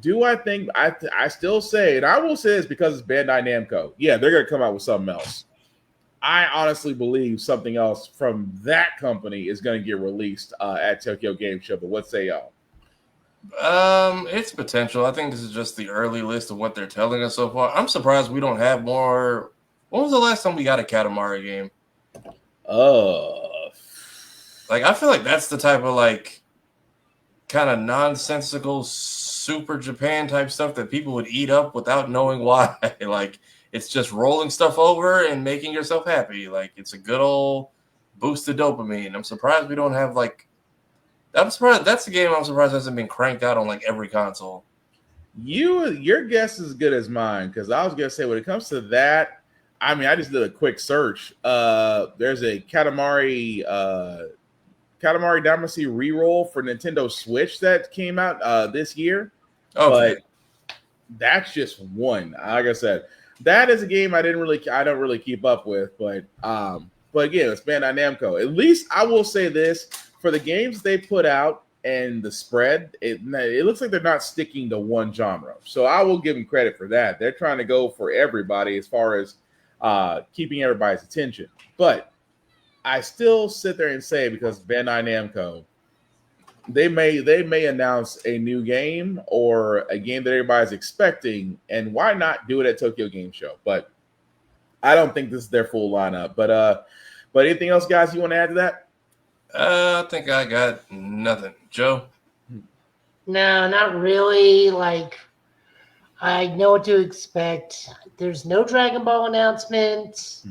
Do I think I still say, and I will say this because it's Bandai Namco. Yeah, they're going to come out with something else. I honestly believe something else from that company is going to get released at Tokyo Game Show. But what say y'all? It's potential. I think this is just the early list of what they're telling us so far. I'm surprised we don't have more. When was the last time we got a Katamari game? I feel like that's the type of kind of nonsensical Super Japan type stuff that people would eat up without knowing why. It's just rolling stuff over and making yourself happy. Like, it's a good old boost of dopamine. I'm surprised we don't have like. I'm surprised that's the game. I'm surprised hasn't been cranked out on like every console. Your guess is as good as mine, because I was gonna say when it comes to that, I mean, I just did a quick search. There's a Katamari Damacy reroll for Nintendo Switch that came out this year. Okay. But that's just one. Like I said, that is a game I don't really keep up with. But again, it's Bandai Namco. At least I will say this, for the games they put out and the spread, it looks like they're not sticking to one genre. So I will give them credit for that. They're trying to go for everybody as far as keeping everybody's attention. But I still sit there and say, because Bandai Namco, they may announce a new game or a game that everybody's expecting, and why not do it at Tokyo Game Show? But I don't think this is their full lineup. But anything else, guys, you want to add to that? I think I got nothing. Joe? No, not really. Like, I know what to expect. There's no Dragon Ball announcement.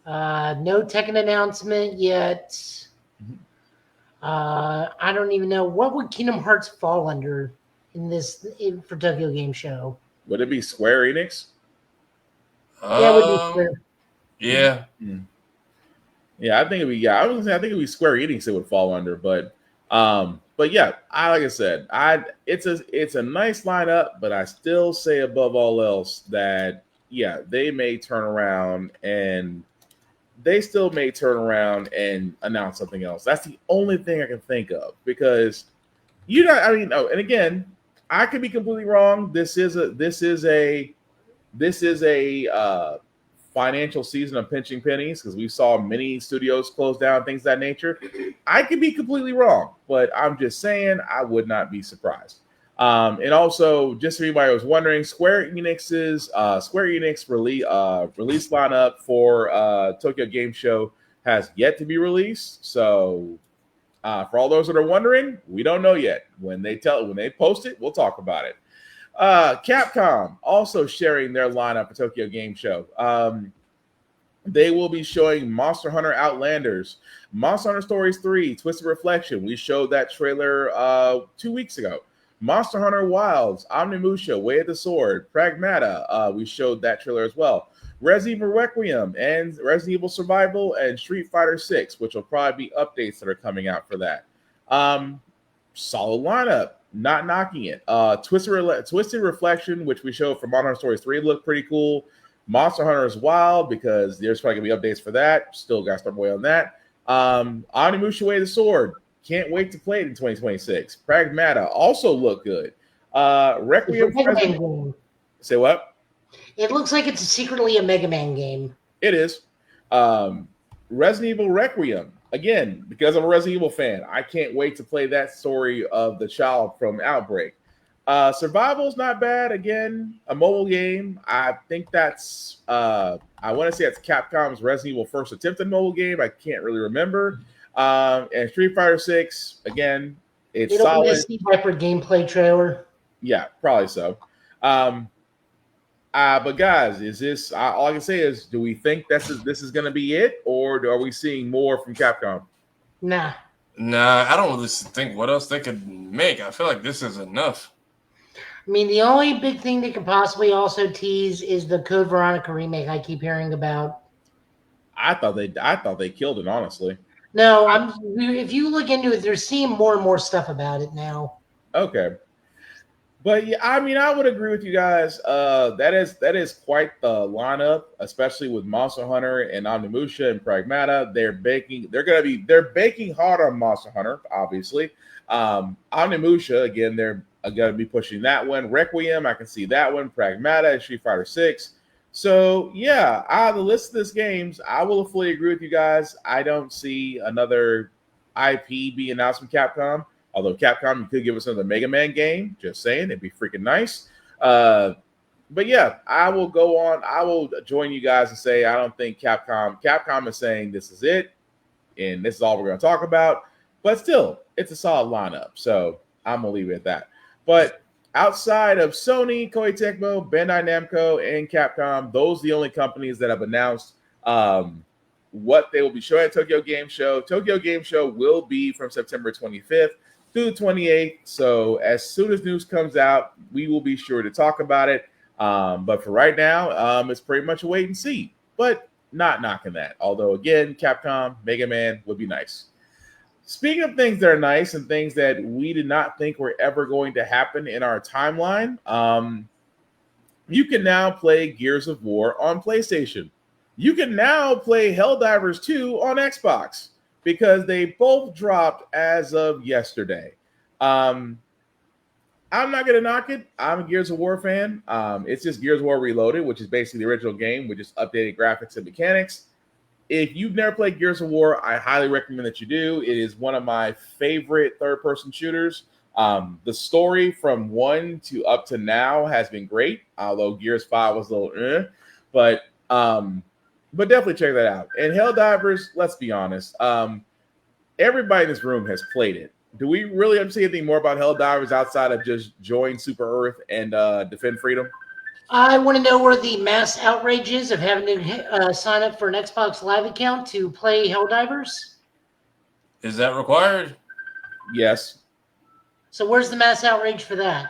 No Tekken announcement yet. I don't even know, what would Kingdom Hearts fall under for Tokyo Game Show. Would it be Square Enix? Yeah, it would be Square. Yeah. Yeah, I think it'd be. I was gonna say I think it'd be Square Enix it would fall under, but yeah, like I said, it's a nice lineup, but I still say above all else that they may turn around and announce something else. That's the only thing I can think of, because and again, I could be completely wrong. This is a financial season of pinching pennies, because we saw many studios close down, things of that nature. I could be completely wrong, but I'm just saying I would not be surprised. And also, just for anybody who was wondering, Square Enix release lineup for Tokyo Game Show has yet to be released. So for all those that are wondering, we don't know yet. When they post it, we'll talk about it. Capcom also sharing their lineup for Tokyo Game Show. They will be showing Monster Hunter Outlanders, Monster Hunter Stories 3, Twisted Reflection. We showed that trailer 2 weeks ago. Monster Hunter Wilds, Omnimusha, Way of the Sword, Pragmata. We showed that trailer as well. Resident Evil Requiem and Resident Evil Survival and Street Fighter 6, which will probably be updates that are coming out for that. Solid lineup. Not knocking it. Twisted Reflection, which we showed for Monster Hunter Stories 3, looked pretty cool. Monster Hunter is wild, because there's probably going to be updates for that. Still got to start away on that. Onimusha Way of the Sword. Can't wait to play it in 2026. Pragmata also looked good. Requiem. Say what? It looks like it's secretly a Mega Man game. It is. Resident Evil Requiem. Again, because I'm a Resident Evil fan, I can't wait to play that story of the child from Outbreak. Survival's not bad. Again, a mobile game. I think that's I want to say it's Capcom's Resident Evil first attempt at a mobile game. I can't really remember. And Street Fighter 6, again, it's solid. It'll be a Viper gameplay trailer. Yeah, probably so. But guys, is this all I can say is, do we think this is going to be it, or are we seeing more from Capcom? Nah, I don't really think what else they could make. I feel like this is enough. I mean, the only big thing they could possibly also tease is the Code Veronica remake I keep hearing about. I thought they killed it, honestly. No, if you look into it, they're seeing more and more stuff about it now. Okay. But yeah, I mean, I would agree with you guys. That is quite the lineup, especially with Monster Hunter and Omnimusha and Pragmata. They're baking hard on Monster Hunter, obviously. Omnimusha, again, they're going to be pushing that one. Requiem, I can see that one. Pragmata and Street Fighter 6. So yeah, out of the list of these games, I will fully agree with you guys. I don't see another IP being announced from Capcom. Although Capcom, you could give us another Mega Man game. Just saying, it'd be freaking nice. But yeah, I will go on. I will join you guys and say I don't think Capcom is saying this is it, and this is all we're going to talk about. But still, it's a solid lineup. So I'm going to leave it at that. But outside of Sony, Koei Tecmo, Bandai Namco, and Capcom, those are the only companies that have announced what they will be showing at Tokyo Game Show. Tokyo Game Show will be from September 25th through the 28th. So as soon as news comes out, we will be sure to talk about it. But for right now, it's pretty much a wait and see. But not knocking that. Although, again, Capcom, Mega Man would be nice. Speaking of things that are nice and things that we did not think were ever going to happen in our timeline, you can now play Gears of War on PlayStation. You can now play Helldivers 2 on Xbox because they both dropped as of yesterday. I'm not going to knock it. I'm a Gears of War fan. It's just Gears of War Reloaded, which is basically the original game with just updated graphics and mechanics. If you've never played Gears of War, I highly recommend that you do. It is one of my favorite third-person shooters. The story from 1 to up to now has been great, although Gears 5 was a little but definitely check that out. And Helldivers, let's be honest, everybody in this room has played it. Do we really have to say anything more about Helldivers outside of just join Super Earth and defend freedom? I want to know where the mass outrage is of having to sign up for an Xbox Live account to play Helldivers. Is that required? Yes. So where's the mass outrage for that?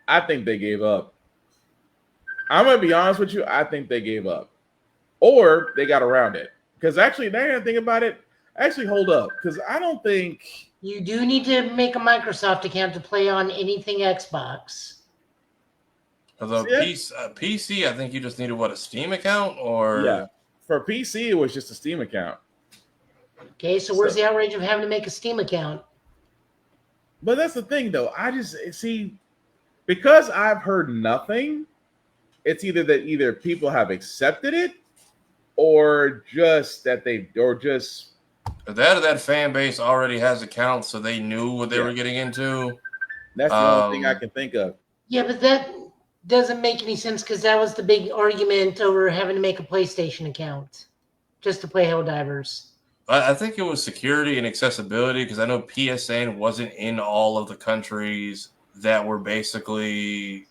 I think they gave up. I'm going to be honest with you. I think they gave up. Or they got around it. Because actually, now that I think about it, actually hold up. Because I don't think... You do need to make a Microsoft account to play on anything Xbox. For the PC, I think you just needed, a Steam account? Or yeah. For PC, it was just a Steam account. Okay, so where's the outrage of having to make a Steam account? But that's the thing, though. I just see, because I've heard nothing, it's either people have accepted it or just that that fan base already has accounts, so they knew what they were getting into. That's the only thing I can think of. Yeah, but that doesn't make any sense because that was the big argument over having to make a PlayStation account just to play Helldivers. I think it was security and accessibility because I know PSN wasn't in all of the countries that were basically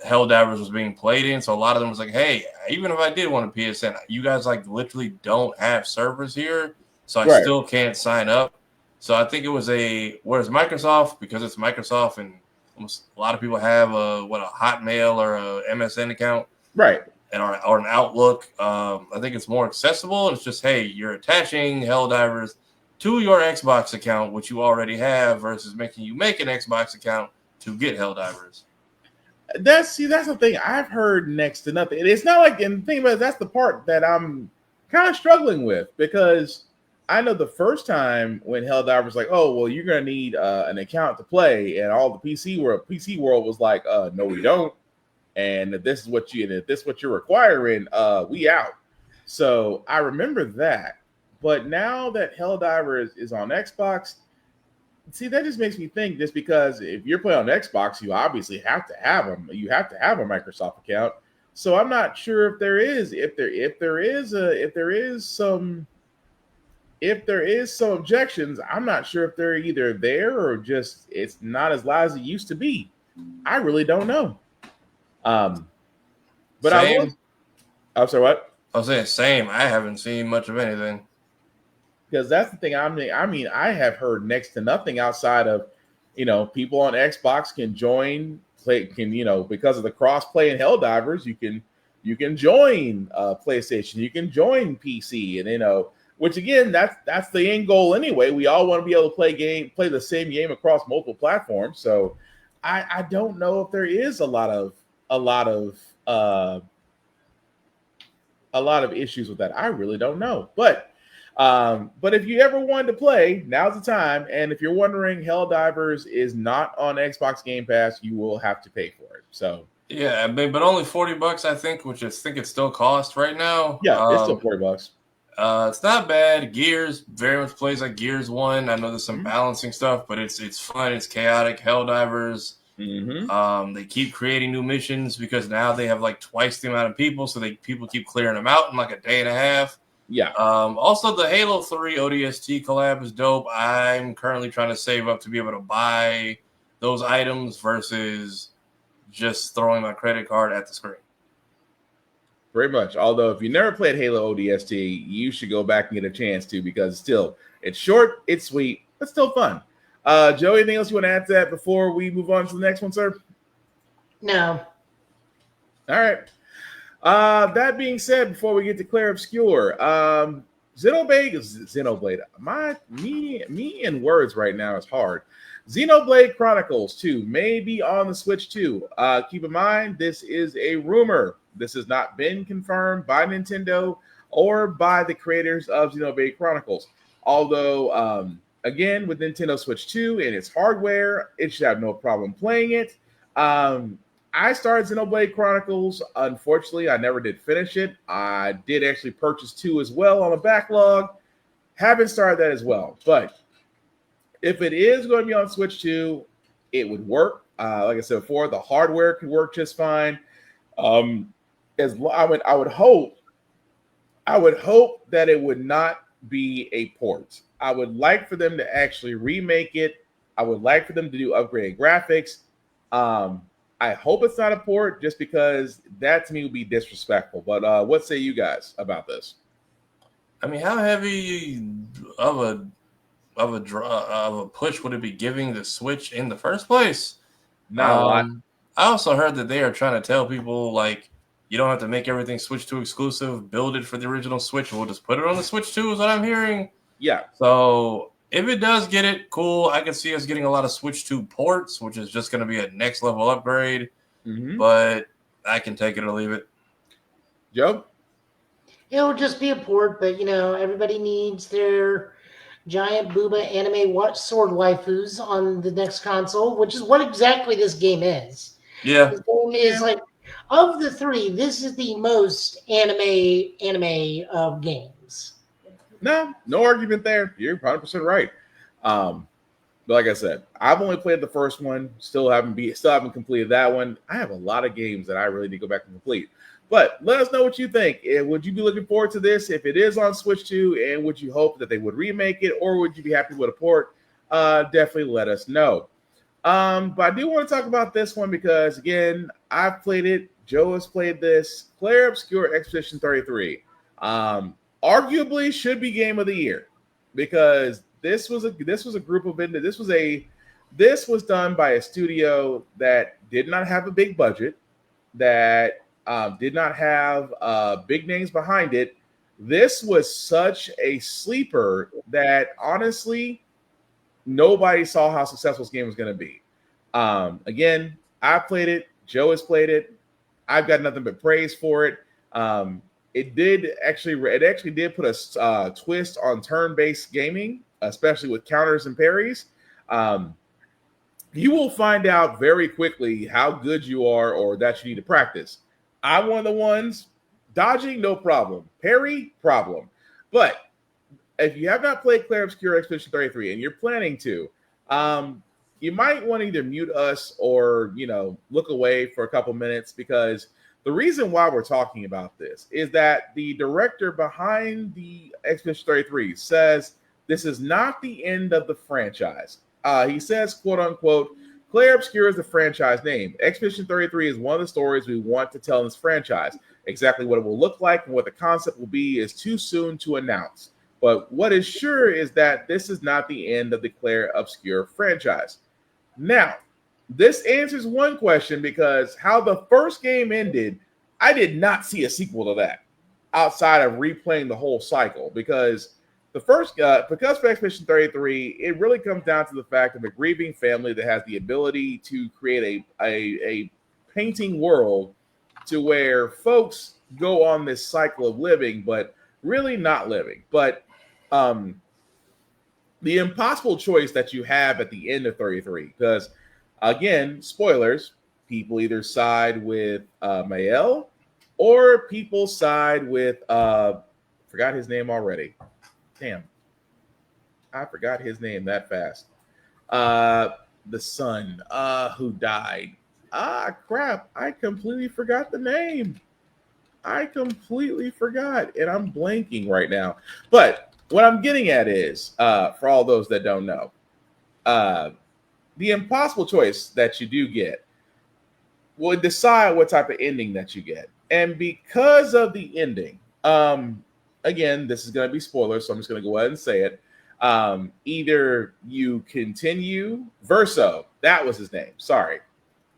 Helldivers was being played in. So a lot of them was like, hey, even if I did want a PSN, you guys literally don't have servers here. So I still can't sign up. So I think it was whereas Microsoft, because it's Microsoft and almost a lot of people have a Hotmail or a MSN account. Right. Or an Outlook. I think it's more accessible. It's just, hey, you're attaching Helldivers to your Xbox account, which you already have, versus making you make an Xbox account to get Helldivers. That's the thing. I've heard next to nothing. It's not like, and the thing about it, that's the part that I'm kind of struggling with because I know the first time when Helldivers was like, oh, well, you're going to need an account to play, and all the PC world was like, no, we don't. And if this is what you're requiring, we out. So I remember that. But now that Helldivers is on Xbox, see, that just makes me think. Just because if you're playing on Xbox, you obviously have to have them. You have to have a Microsoft account. So I'm not sure if there is some objections. I'm not sure if they're either there or just it's not as loud as it used to be. I really don't know. But same. I'm sorry, what? I was saying same. I haven't seen much of anything. Because that's the thing. I mean, I have heard next to nothing outside of, people on Xbox can join, because of the cross-play in Helldivers, you can join PlayStation, you can join PC, and which again, that's the end goal anyway. We all want to be able to play the same game across multiple platforms. So I don't know if there is a lot of issues with that. I really don't know. But if you ever wanted to play, now's the time. And if you're wondering, Helldivers is not on Xbox Game Pass. You will have to pay for it. So yeah, but only $40, I think, which I think it still costs right now. Yeah, it's still $40. It's not bad. Gears very much plays like Gears 1. I know there's some balancing stuff, but it's fun. It's chaotic. Helldivers. Mm-hmm. They keep creating new missions because now they have twice the amount of people, so people keep clearing them out in a day and a half. Yeah. Also, the Halo 3 ODST collab is dope. I'm currently trying to save up to be able to buy those items versus just throwing my credit card at the screen. Pretty much. Although if you never played Halo ODST, you should go back and get a chance to, because still, it's short, it's sweet, but still fun. Joe, anything else you want to add to that before we move on to the next one, sir? No. All right. That being said, before we get to Clair Obscur, Xenoblade. Me and words right now is hard. Xenoblade Chronicles 2 may be on the Switch 2. Keep in mind, this is a rumor. This has not been confirmed by Nintendo or by the creators of Xenoblade Chronicles. Although, again, with Nintendo Switch 2 and its hardware, it should have no problem playing it. I started Xenoblade Chronicles. Unfortunately, I never did finish it. I did actually purchase 2 as well on a backlog. Haven't started that as well. But if it is going to be on Switch 2, it would work. Like I said before, the hardware could work just fine. I would hope that it would not be a port. I would like for them to actually remake it. I would like for them to do upgraded graphics. I hope it's not a port, just because that to me would be disrespectful. But what say you guys about this? I mean, how heavy of a push would it be giving the Switch in the first place? Not a lot. I also heard that they are trying to tell people, like, you don't have to make everything Switch 2 exclusive. Build it for the original Switch, and we'll just put it on the Switch 2 is what I'm hearing. Yeah. So if it does get it, cool. I can see us getting a lot of Switch 2 ports, which is just going to be a next level upgrade. Mm-hmm. But I can take it or leave it. Joe? It'll just be a port, but, everybody needs their giant booba anime sword waifus on the next console, which is what exactly this game is. Yeah. This game is like, of the three, this is the most anime of games. No argument there. You're 100% right. But like I said, I've only played the first one. Still haven't completed that one. I have a lot of games that I really need to go back and complete. But let us know what you think. Would you be looking forward to this if it is on Switch 2? And would you hope that they would remake it, or would you be happy with a port? Definitely let us know. But I do want to talk about this one because, again, I've played it. Joe has played this. Clair Obscur Expedition 33. Arguably should be Game of the Year, because this was a group of this was done by a studio that did not have a big budget, that did not have big names behind it. This was such a sleeper that honestly nobody saw how successful this game was going to be. Again, I played it. Joe has played it. I've got nothing but praise for it. It actually did put a twist on turn-based gaming, especially with counters and parries. You will find out very quickly how good you are, or that you need to practice. I'm one of the ones dodging, no problem. Parry, problem. But if you have not played Clair Obscur Expedition 33 and you're planning to, you might want to either mute us or, look away for a couple minutes, because the reason why we're talking about this is that the director behind the Expedition 33 says this is not the end of the franchise. He says, quote unquote, Clair Obscur is the franchise name. Expedition 33 is one of the stories we want to tell in this franchise. Exactly what it will look like and what the concept will be is too soon to announce. But what is sure is that this is not the end of the Clair Obscur franchise. Now, this answers one question, because how the first game ended, I did not see a sequel to that outside of replaying the whole cycle, because because for Expedition 33, it really comes down to the fact of a grieving family that has the ability to create a painting world to where folks go on this cycle of living, but really not living. But the impossible choice that you have at the end of 33, because again, spoilers, people either side with Mael or people side with forgot his name already. Damn, I forgot his name that fast. The son who died. Crap, I completely forgot the name. I completely forgot, and I'm blanking right now. But what I'm getting at is, for all those that don't know, the impossible choice that you do get will decide what type of ending that you get. And because of the ending, again, this is going to be spoilers, so I'm just going to go ahead and say it. Either you continue, Verso, that was his name. Sorry.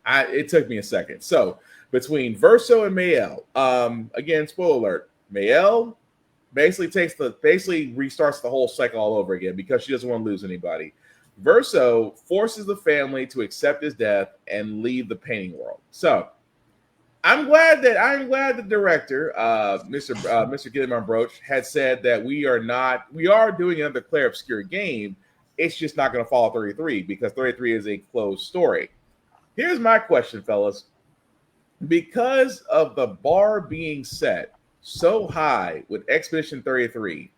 It took me a second. So between Verso and Mael, again, spoiler alert, Mael basically restarts the whole cycle all over again because she doesn't want to lose anybody. Verso forces the family to accept his death and leave the painting world. So I'm glad the director, Mr. Guillermo Broach, had said that we are doing another Clair Obscur game. It's just not going to follow 33 because 33 is a closed story. Here's my question, fellas. Because of the bar being set so high with Expedition 33,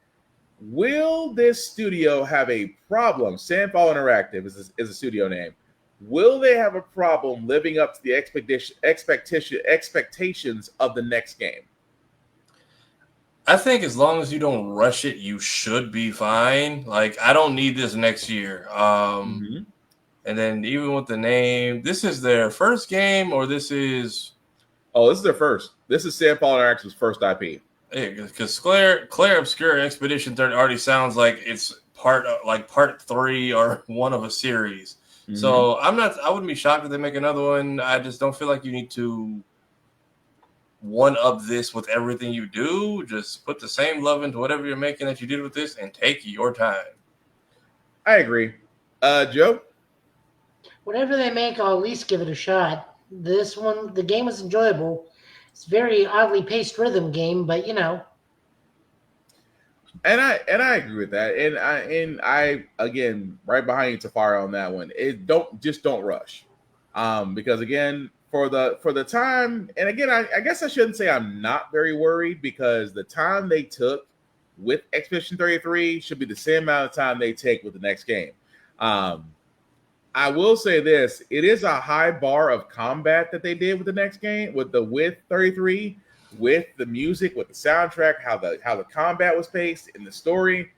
will this studio have a problem? Sandfall Interactive is a studio name. Will they have a problem living up to the expectations of the next game? I think as long as you don't rush it, you should be fine. Like, I don't need this next year. And then even with the name, this is their first game, or this is... Oh, this is their first. This is Sandfall Interactive's first IP. Yeah, because Clair Obscur Expedition 30 already sounds like it's part 3 or one of a series. So I wouldn't be shocked if they make another one. I just don't feel like you need to one up this with everything you do. Just put the same love into whatever you're making that you did with this and take your time. I agree. Joe? Whatever they make, I'll at least give it a shot. This one, the game was enjoyable. It's a very oddly paced rhythm game, but you know. And I agree with that. And I again right behind you, Tafara, on that one. Don't rush. Because again, for the time, and again, I guess I shouldn't say I'm not very worried because the time they took with Expedition 33 should be the same amount of time they take with the next game. I will say this, it is a high bar of combat that they did with the next game, with 33, with the music, with the soundtrack, how the combat was paced in the story.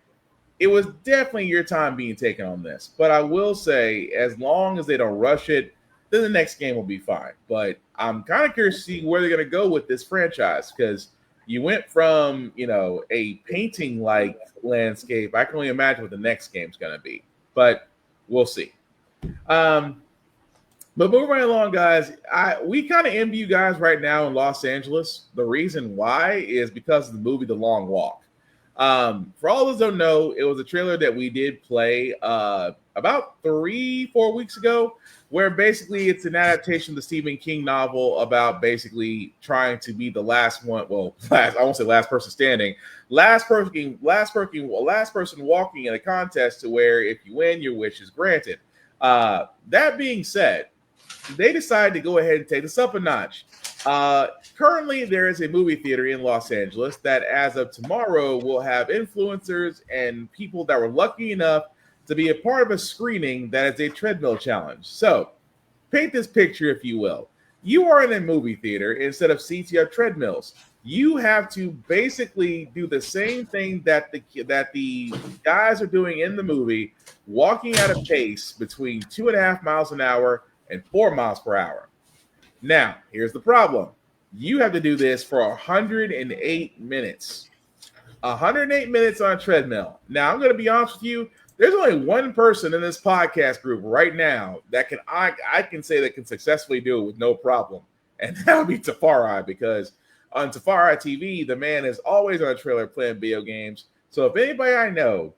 It was definitely your time being taken on this. But I will say, as long as they don't rush it, then the next game will be fine. But I'm kind of curious to see where they're going to go with this franchise, because you went from, a painting-like landscape. I can only imagine what the next game's going to be. But we'll see. But moving right along, guys, we kind of envy you guys right now in Los Angeles. The reason why is because of the movie The Long Walk. For all those who don't know, it was a trailer that we did play about 3-4 weeks ago, where basically it's an adaptation of the Stephen King novel about basically trying to be the last one. Well, I won't say last person standing, last person walking in a contest to where if you win, your wish is granted. That being said, they decided to go ahead and take this up a notch. Currently, there is a movie theater in Los Angeles that, as of tomorrow, will have influencers and people that were lucky enough to be a part of a screening that is a treadmill challenge. So, paint this picture, if you will. You are in a movie theater. Instead of seats, you have treadmills. You have to basically do the same thing that the guys are doing in the movie, walking at a pace between 2.5 miles an hour and 4 miles per hour. Now, here's the problem. You have to do this for 108 minutes. 108 minutes on a treadmill. Now, I'm going to be honest with you. There's only one person in this podcast group right now that I can say that can successfully do it with no problem. And that would be Tafari, because on Tafari TV, the man is always on a trailer playing video games. So if anybody I know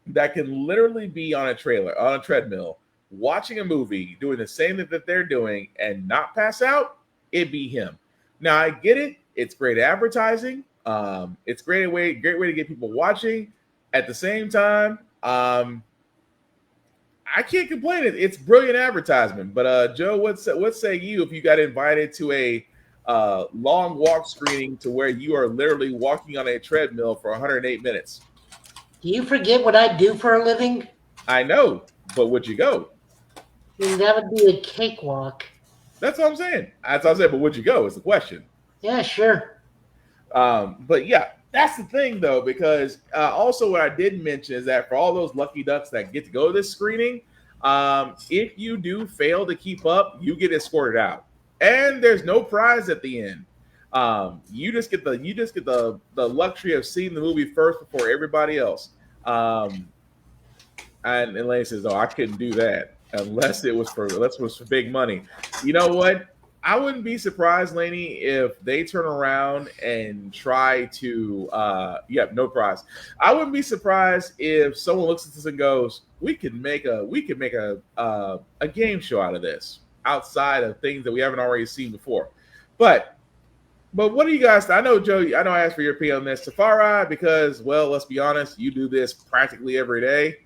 that can literally be on a treadmill, watching a movie, doing the same thing that they're doing and not pass out, it'd be him. Now, I get it. It's great advertising. It's great way to get people watching. At the same time, I can't complain. It's brilliant advertisement. But Joe, what say you if you got invited to a long walk screening to where you are literally walking on a treadmill for 108 minutes? Do you forget what I do for a living? I know, but would you go? That would be a cakewalk. That's what I'm saying. But would you go is the question. Yeah, sure. But yeah, that's the thing though, because also what I did mention is that for all those lucky ducks that get to go to this screening, If you do fail to keep up, you get escorted out, and there's no prize at the end. You just get the luxury of seeing the movie first before everybody else. And Elaine says, "Oh, I couldn't do that unless it was for big money." You know what? I wouldn't be surprised, Laney, if they turn around and try to. No prize. I wouldn't be surprised if someone looks at this and goes, "We could make a game show out of this, outside of things that we haven't already seen before." But what do you guys? I know, Joe. I know I asked for your opinion on this, Safari, because let's be honest, you do this practically every day.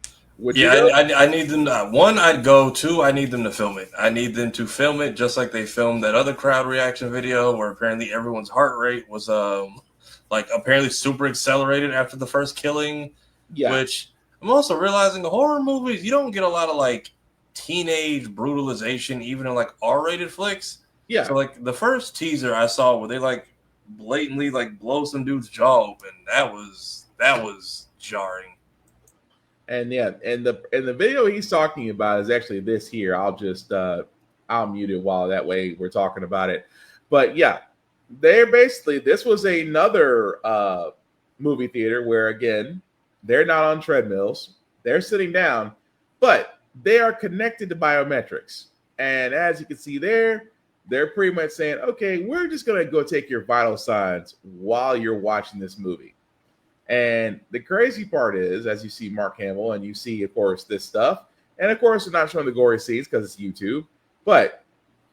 I need them. One, I'd go. Two, I need them to film it. I need them to film it just like they filmed that other crowd reaction video where apparently everyone's heart rate was apparently super accelerated after the first killing. Yeah. Which I'm also realizing the horror movies, you don't get a lot of teenage brutalization even in R-rated flicks. Yeah. So the first teaser I saw where they blatantly blow some dude's jaw open, that was jarring. And and the video he's talking about is actually this here. I'll just I'll mute it while that way we're talking about it. But yeah, this was another movie theater where again they're not on treadmills, they're sitting down, but they are connected to biometrics. And as you can see there, they're pretty much saying, okay, we're just gonna go take your vital signs while you're watching this movie. And the crazy part is, as you see Mark Hamill and you see, of course, this stuff, and of course, they're not showing the gory scenes because it's YouTube, but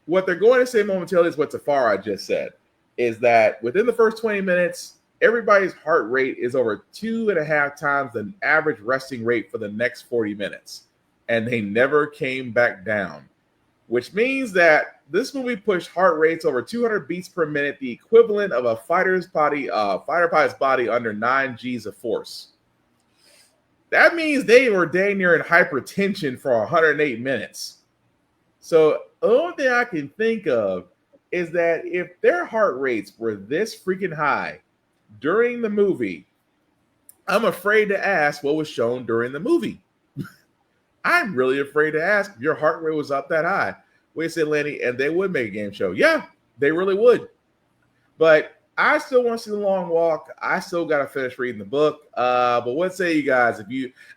what they're going to say momentarily is what Tafara just said, is that within the first 20 minutes, everybody's heart rate is over 2.5 times the average resting rate for the next 40 minutes. And they never came back down, which means that this movie pushed heart rates over 200 beats per minute, the equivalent of a fighter pilot's body under 9 G's of force. That means they were dang near in hypertension for 108 minutes. So the only thing I can think of is that if their heart rates were this freaking high during the movie, I'm afraid to ask what was shown during the movie. I'm really afraid to ask if your heart rate was up that high. We said, Lenny, and they would make a game show. Yeah, they really would. But I still want to see The Long Walk. I still got to finish reading the book. But what say you guys?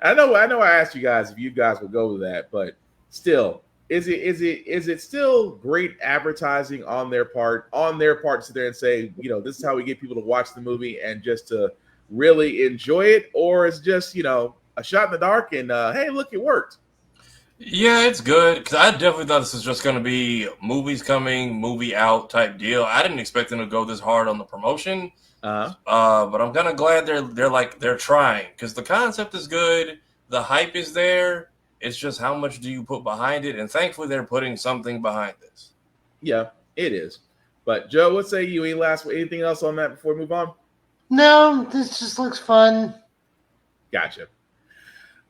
I know I asked you guys if you guys would go with that, but still, is it still great advertising on their part to sit there and say, this is how we get people to watch the movie and just to really enjoy it, or is just a shot in the dark and hey, look, it worked. Yeah, it's good because I definitely thought this was just going to be movies coming, movie out type deal. I didn't expect them to go this hard on the promotion, but I'm kind of glad they're trying because the concept is good, the hype is there. It's just how much do you put behind it, and thankfully they're putting something behind this. Yeah, it is. But Joe, what say you? Anything else on that before we move on? No, this just looks fun. Gotcha.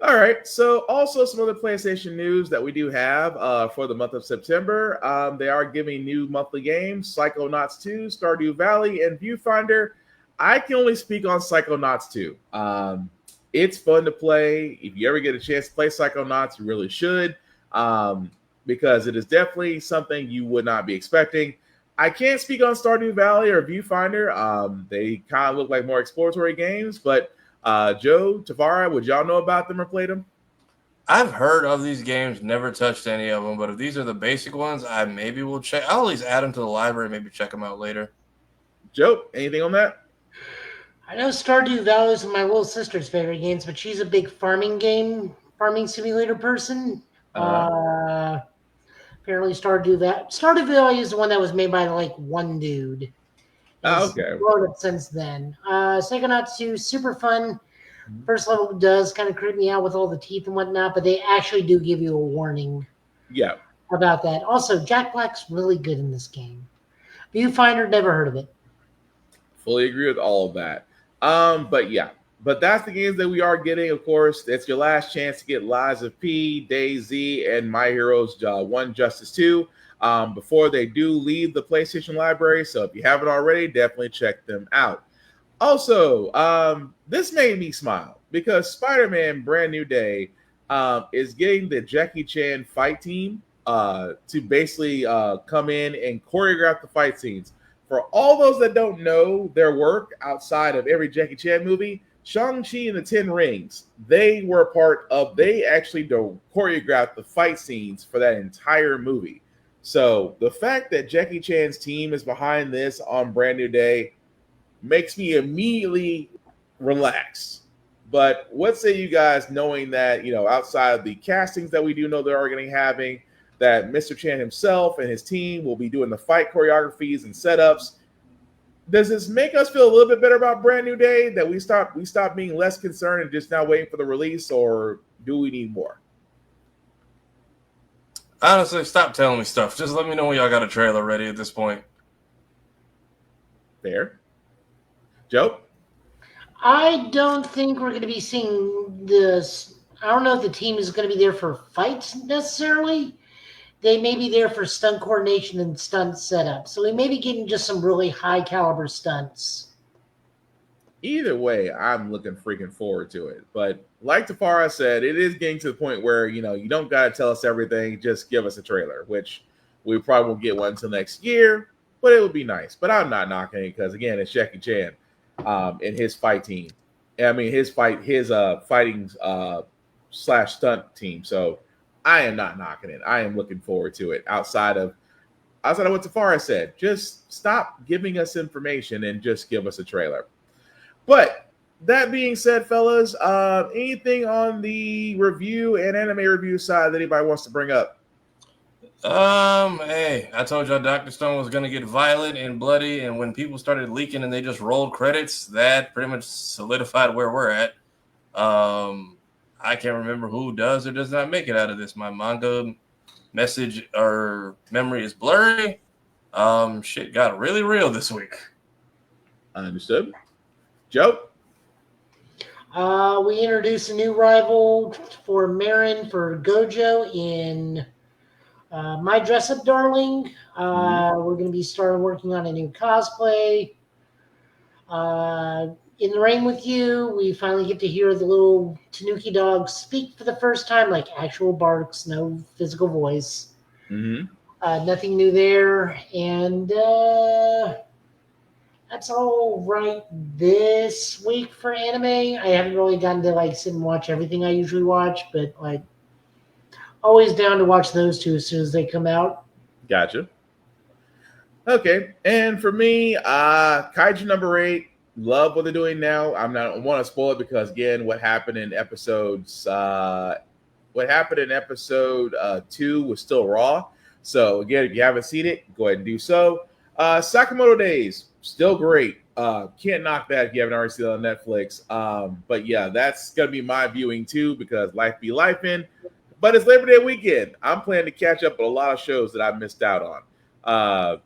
All right. So also some other PlayStation news that we do have for the month of September. They are giving new monthly games, Psychonauts 2, Stardew Valley, and Viewfinder. I can only speak on Psychonauts 2. It's fun to play. If you ever get a chance to play Psychonauts, you really should, because it is definitely something you would not be expecting. I can't speak on Stardew Valley or Viewfinder. They kind of look like more exploratory games, but Joe, Tavara, would y'all know about them or played them? I've heard of these games, never touched any of them, but if these are the basic ones, I maybe will check. I'll at least add them to the library, maybe check them out later. Joe, anything on that? I know Stardew Valley is my little sister's favorite games, but she's a big farming simulator person. Apparently Stardew Valley is the one that was made by one dude. Okay. Blown up since then. Psychonauts 2, super fun. First level does kind of creep me out with all the teeth and whatnot, but they actually do give you a warning. Yeah. About that. Also, Jack Black's really good in this game. Viewfinder, never heard of it. Fully agree with all of that. But that's the games that we are getting. Of course, it's your last chance to get Lies of P, DayZ, and My Heroes 1 Justice 2. Before they do leave the PlayStation library. So if you haven't already, definitely check them out. Also, this made me smile because Spider-Man Brand New Day is getting the Jackie Chan fight team to basically come in and choreograph the fight scenes. For all those that don't know their work outside of every Jackie Chan movie, Shang-Chi and the Ten Rings, they actually choreographed the fight scenes for that entire movie. So the fact that Jackie Chan's team is behind this on Brand New Day makes me immediately relax. But what say you guys, knowing that, outside of the castings that we do know they're going to be having, that Mr. Chan himself and his team will be doing the fight choreographies and setups. Does this make us feel a little bit better about Brand New Day, that we stop being less concerned and just now waiting for the release, or do we need more? Honestly, stop telling me stuff. Just let me know when y'all got a trailer ready at this point. Fair. Joe? I don't think we're going to be seeing this. I don't know if the team is going to be there for fights necessarily. They may be there for stunt coordination and stunt setup. So we may be getting just some really high caliber stunts. Either way, I'm looking freaking forward to it. But like Tafara said, it is getting to the point where, you don't got to tell us everything. Just give us a trailer, which we probably won't get one until next year. But it would be nice. But I'm not knocking it because, again, it's Jackie Chan and his fight team. I mean, his fighting / stunt team. So I am not knocking it. I am looking forward to it. Outside of what Tafara said, just stop giving us information and just give us a trailer. But that being said, fellas, anything on the review and anime review side that anybody wants to bring up? Hey, I told y'all Dr. Stone was gonna get violent and bloody, and when people started leaking and they just rolled credits, that pretty much solidified where we're at. I can't remember who does or does not make it out of this. My manga message or memory is blurry. Shit got really real this week. Understood. Joe? We introduced a new rival for Marin for Gojo in My Dress Up Darling. We're going to be starting working on a new cosplay. In the Rain with You, we finally get to hear the little Tanuki dog speak for the first time, like actual barks, no physical voice. Nothing new there. And that's all right this week for anime. I haven't really gotten to sit and watch everything I usually watch, but always down to watch those two as soon as they come out. Gotcha. Okay, and for me, Kaiju number 8. Love what they're doing now. I want to spoil it because, again, what happened in episode 2 was still raw. So again, if you haven't seen it, go ahead and do so. Sakamoto Days, still great. Can't knock that if you haven't already seen it on Netflix. But yeah, that's gonna be my viewing too because life be lifing. But it's Labor Day weekend. I'm planning to catch up with a lot of shows that I missed out on.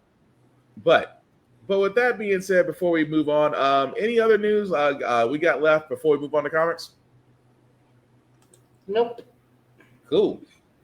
But with that being said, before we move on, any other news we got left before we move on to comics? Nope. Cool.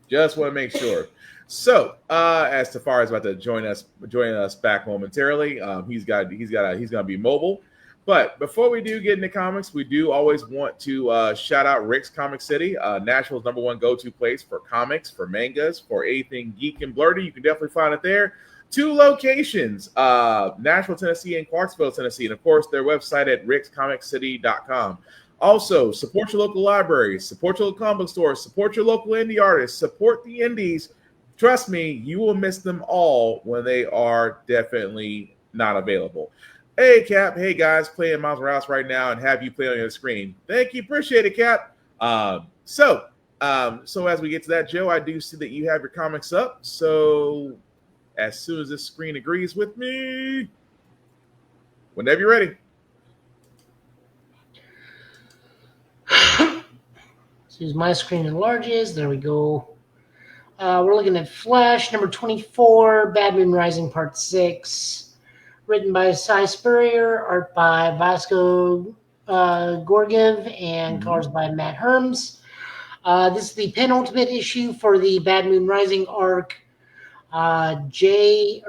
Just want to make sure. So, as Tafari is about to join us back momentarily, he's gonna be mobile. But before we do get into comics, we do always want to shout out Rick's Comic City, Nashville's #1 go-to place for comics, for mangas, for anything geek and blurry. You can definitely find it there. 2 locations, Nashville, Tennessee, and Clarksville, Tennessee. And, of course, their website at rickscomiccity.com. Also, support your local libraries, support your local comic stores, support your local indie artists, support the indies. Trust me, you will miss them all when they are definitely not available. Hey, Cap. Hey, guys, playing Miles Morales right now and have you play on your screen. Thank you. Appreciate it, Cap. So as we get to that, Joe, I do see that you have your comics up. So as soon as this screen agrees with me, whenever you're ready. As my screen enlarges, there we go. We're looking at Flash number 24, Bad Moon Rising Part 6, written by Cy Spurrier, art by Vasco Gorgiev, and colors by Matt Herms. This is the penultimate issue for the Bad Moon Rising arc. Jai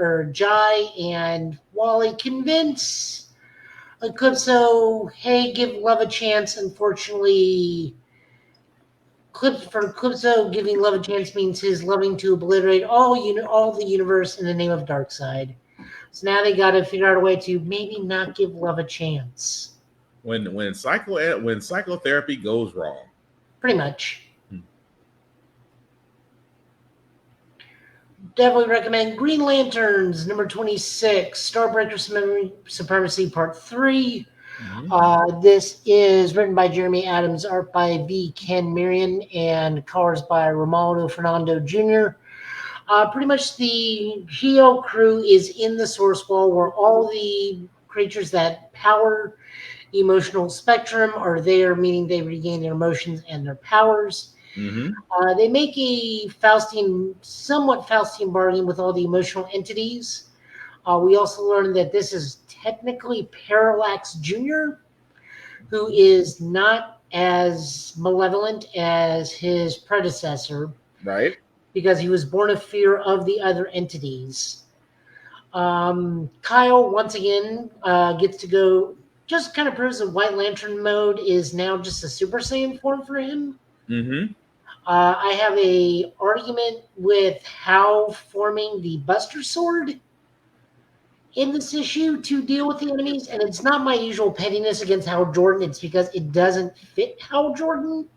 and Wally convince Eclipso, hey, give love a chance. Unfortunately, Calypso, giving love a chance means his loving to obliterate all the universe in the name of Darkseid. So now they got to figure out a way to maybe not give love a chance. When psychotherapy goes wrong. Pretty much. Definitely recommend Green Lanterns, number 26, Starbreaker Supremacy, Part 3. This is written by Jeremy Adams, art by V. Ken Marion, and colors by Romualdo Fernando Jr. Pretty much the Geo crew is in the source wall where all the creatures that power the emotional spectrum are there, meaning they regain their emotions and their powers. They make a somewhat Faustian bargain with all the emotional entities. We also learned that this is technically Parallax Jr., who is not as malevolent as his predecessor. Right. Because he was born of fear of the other entities. Kyle, once again, gets to go, just kind of proves that White Lantern mode is now just a Super Saiyan form for him. I have a argument with Hal forming the Buster Sword in this issue to deal with the enemies, and it's not my usual pettiness against Hal Jordan. It's because it doesn't fit Hal Jordan.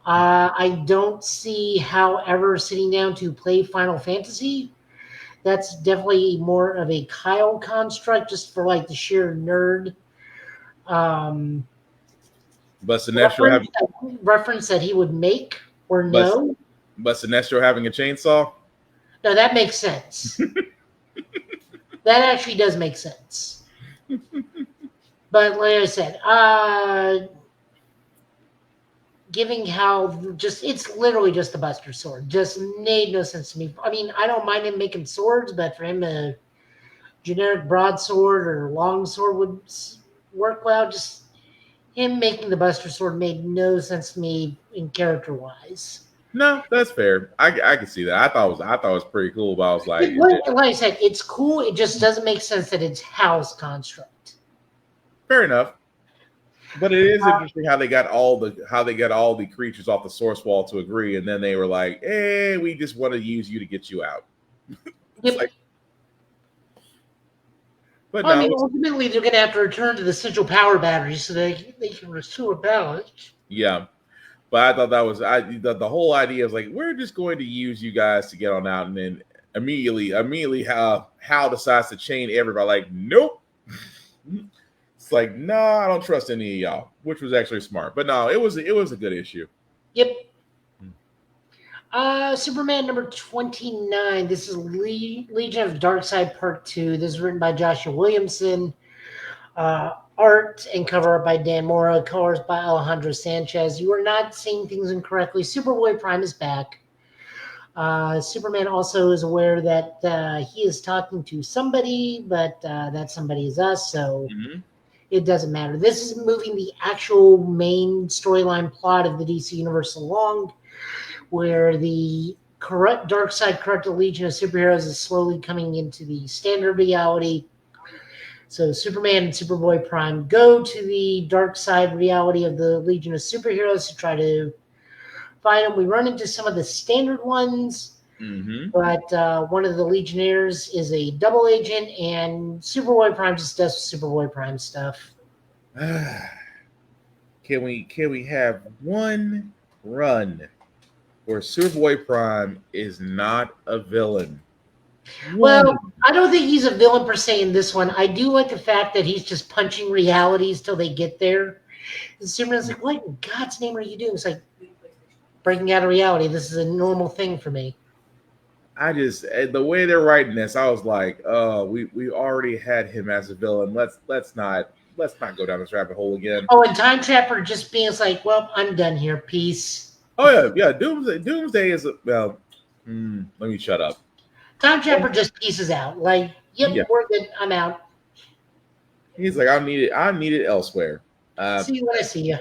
I don't see Hal ever sitting down to play Final Fantasy. That's definitely more of a Kyle construct, just for like the sheer nerd. But Sinestro reference that he would make or no. But Sinestro having a chainsaw? No, that makes sense. That actually does make sense. But like I said, giving Hal it's literally just a Buster Sword. Just made no sense to me. I mean, I don't mind him making swords, but for him a generic broadsword or long sword would work well. Just him making the Buster Sword made no sense to me in character-wise. No, that's fair. I can see that. I thought it was pretty cool, but I was like, like I said, it's cool. It just doesn't make sense that it's Hal's construct. Fair enough. But it is interesting how they got all the creatures off the source wall to agree, and then they were like, "Hey, we just want to use you to get you out." Ultimately, they're going to have to return to the central power battery so they can restore balance. Yeah, but I thought that was the whole idea was like, we're just going to use you guys to get on out, and then immediately Hal decides to chain everybody. Like, nope. It's like, no, I don't trust any of y'all, which was actually smart. But no, it was a good issue. Yep. Superman number 29. This is Legion of Darkseid Part 2. This is written by Joshua Williamson. Art and cover art by Dan Mora. Colors by Alejandro Sanchez. You are not seeing things incorrectly. Superboy Prime is back. Superman also is aware that he is talking to somebody, but that somebody is us, so it doesn't matter. This is moving the actual main storyline plot of the DC Universe along, where the Darkseid corrupted Legion of Superheroes is slowly coming into the standard reality. So Superman and Superboy Prime go to the Darkseid reality of the Legion of Superheroes to try to find them. We run into some of the standard ones, but one of the Legionnaires is a double agent, and Superboy Prime just does Superboy Prime stuff. Can we have one run where Superboy Prime is not a villain? Well, I don't think he's a villain per se in this one. I do like the fact that he's just punching realities till they get there. And Superman's like, what in God's name are you doing? It's like, breaking out of reality. This is a normal thing for me. I just, the way they're writing this, I was like, we already had him as a villain. Let's not go down this rabbit hole again. Oh, and Time Trapper just being like, well, I'm done here. Peace. Oh yeah. Doomsday is let me shut up. Time Trapper just pieces out. Like, yep, we're good. I'm out. He's like, I need it elsewhere. See you when I see you.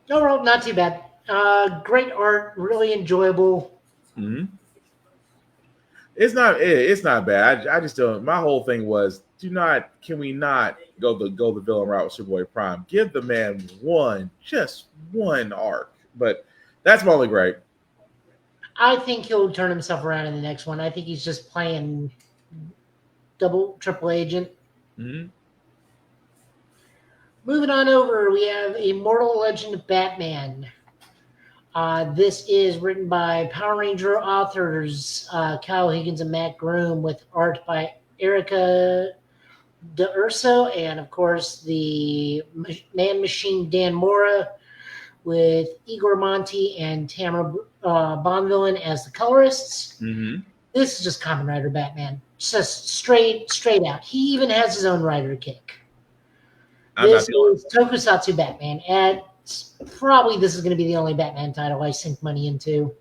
Overall, not too bad. Great art, really enjoyable. It's not bad. I just don't. My whole thing was, can we not go the villain route with Superboy Prime? Give the man just one arc. But that's my only gripe. I think he'll turn himself around in the next one. I think he's just playing triple agent. Mm-hmm. Moving on over, we have Immortal Legend of Batman. This is written by Power Ranger authors Kyle Higgins and Matt Groom, with art by Erica D'Urso, and of course the Man Machine Dan Mora, with Igor Monti and Tamara Bonvillain as the colorists. Mm-hmm. This is just Kamen Rider Batman, just straight out. He even has his own rider kick. This is Tokusatsu Batman, and probably this is going to be the only Batman title I sink money into.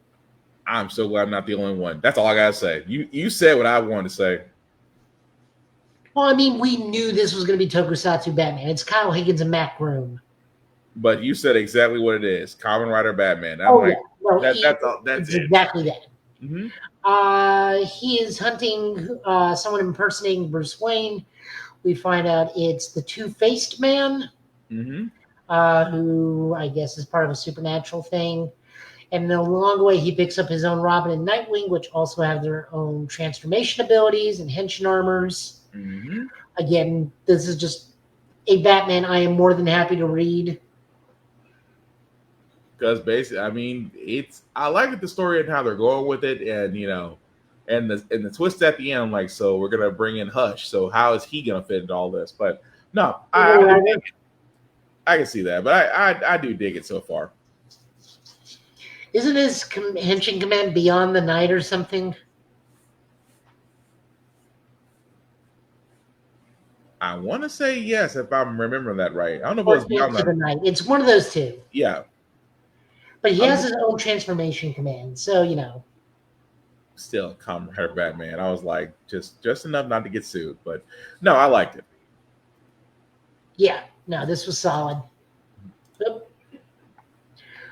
I'm so glad I'm not the only one. That's all I gotta say. You said what I wanted to say. Well, I mean, we knew this was going to be Tokusatsu Batman. It's Kyle Higgins and Matt Groom. But you said exactly what it is. Kamen Rider Batman. That's exactly that. Mm-hmm. He is hunting someone impersonating Bruce Wayne. We find out it's the Two-Faced Man, who I guess is part of a supernatural thing. And along the way, he picks up his own Robin and Nightwing, which also have their own transformation abilities and henshin armors. Mm-hmm. Again, this is just a Batman I am more than happy to read. Because basically, I mean, I like the story and how they're going with it, and and the twist at the end. I'm like, so we're gonna bring in Hush. So how is he gonna fit into all this? But no, I can see that, but I do dig it so far. Isn't his henshin command Beyond the Night or something? I want to say yes, if I'm remembering that right. I don't know if it was Beyond the Night. It's one of those two. Yeah. But he has his own transformation command, so Still, Kamen Rider Batman. I was like, just enough not to get sued, but no, I liked it. Yeah, no, this was solid. Yep.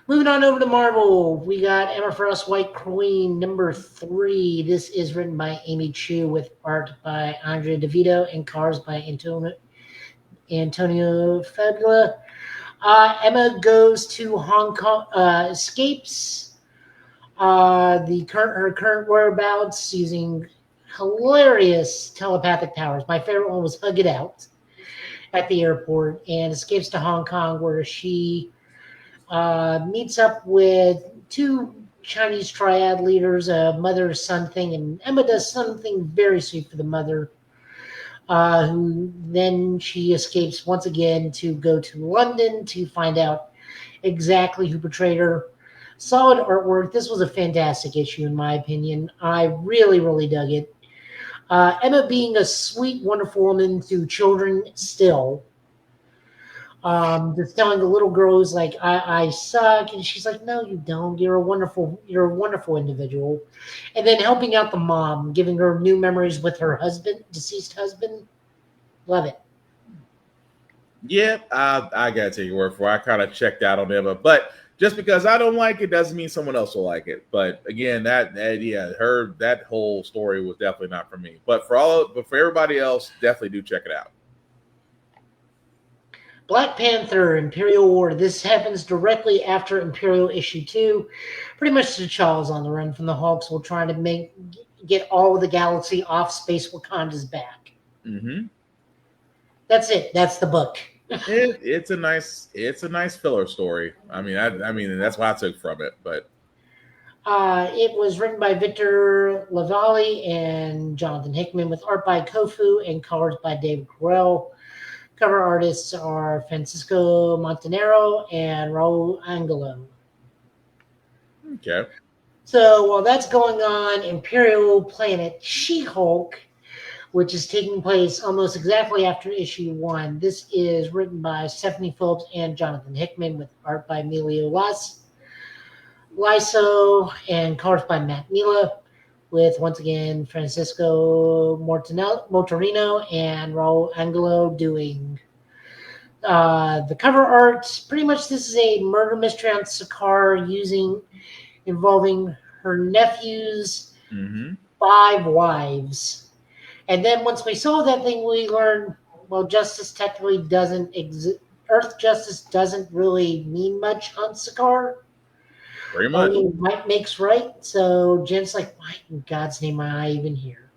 Moving on over to Marvel, we got Emma Frost White Queen #3. This is written by Amy Chu, with art by Andrea DeVito and colors by Antonio Fabula. Emma goes to Hong Kong, escapes her current whereabouts using hilarious telepathic powers. My favorite one was Hug It Out at the airport, and escapes to Hong Kong, where she meets up with two Chinese triad leaders, a mother-son thing, and Emma does something very sweet for the mother, who then she escapes once again to go to London to find out exactly who betrayed her. Solid artwork. This was a fantastic issue, in my opinion. I really, really dug it. Emma being a sweet, wonderful woman to children still. Just telling the little girl who's like, I suck, and she's like, no, you don't. You're a wonderful individual. And then helping out the mom, giving her new memories with her deceased husband. Love it. Yeah, I gotta take your word for it. I kind of checked out on Emma, but just because I don't like it doesn't mean someone else will like it. But again, that whole story was definitely not for me. But for everybody else, definitely do check it out. Black Panther, Imperial War. This happens directly after Imperial issue 2. Pretty much T'Challa's on the run from the Hawks, will try to get all of the galaxy off Space Wakanda's back. Mm-hmm. That's it. That's the book. It's a nice filler story. I mean, that's what I took from it. But it was written by Victor Lavallee and Jonathan Hickman, with art by Kofu and colors by David Correll. Cover artists are Francisco Montanaro and Raul Angelo. Okay. So while that's going on, Imperial Planet She-Hulk, which is taking place almost exactly after issue 1. This is written by Stephanie Phillips and Jonathan Hickman, with art by Emilio Liso and colors by Matt Mila, with once again Francisco Motorino and Raul Angelo doing the cover art. Pretty much this is a murder mystery on Sakaar involving her nephews, 5 wives. And then once we saw that thing, we learned, well, justice technically doesn't exist. Earth justice doesn't really mean much on Sakaar. Very much. Only might makes right. So Jen's like, why in God's name am I even here?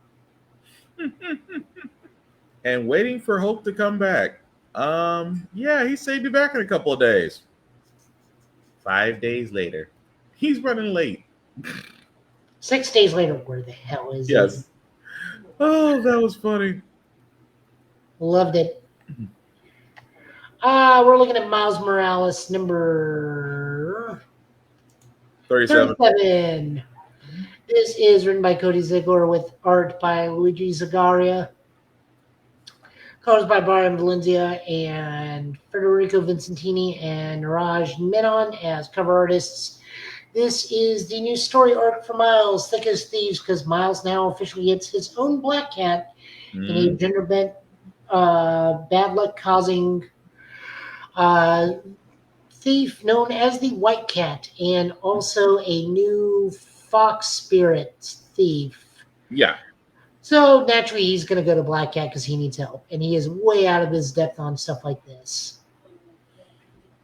And waiting for Hope to come back. Yeah, he said he'd be back in a couple of days. 5 days later. He's running late. 6 days later, where the hell is Yes. he? Oh, that was funny. Loved it. We're looking at Miles Morales, number 37. This is written by Cody Ziegler with art by Luigi Zagaria. Colors by Brian Valencia and Federico Vincentini and Niraj Menon as cover artists. This is the new story arc for Miles, Thick as Thieves, because Miles now officially gets his own Black Cat in a gender-bent, bad luck causing thief known as the White Cat, and also a new fox spirit thief. Yeah. So naturally, he's going to go to Black Cat because he needs help, and he is way out of his depth on stuff like this.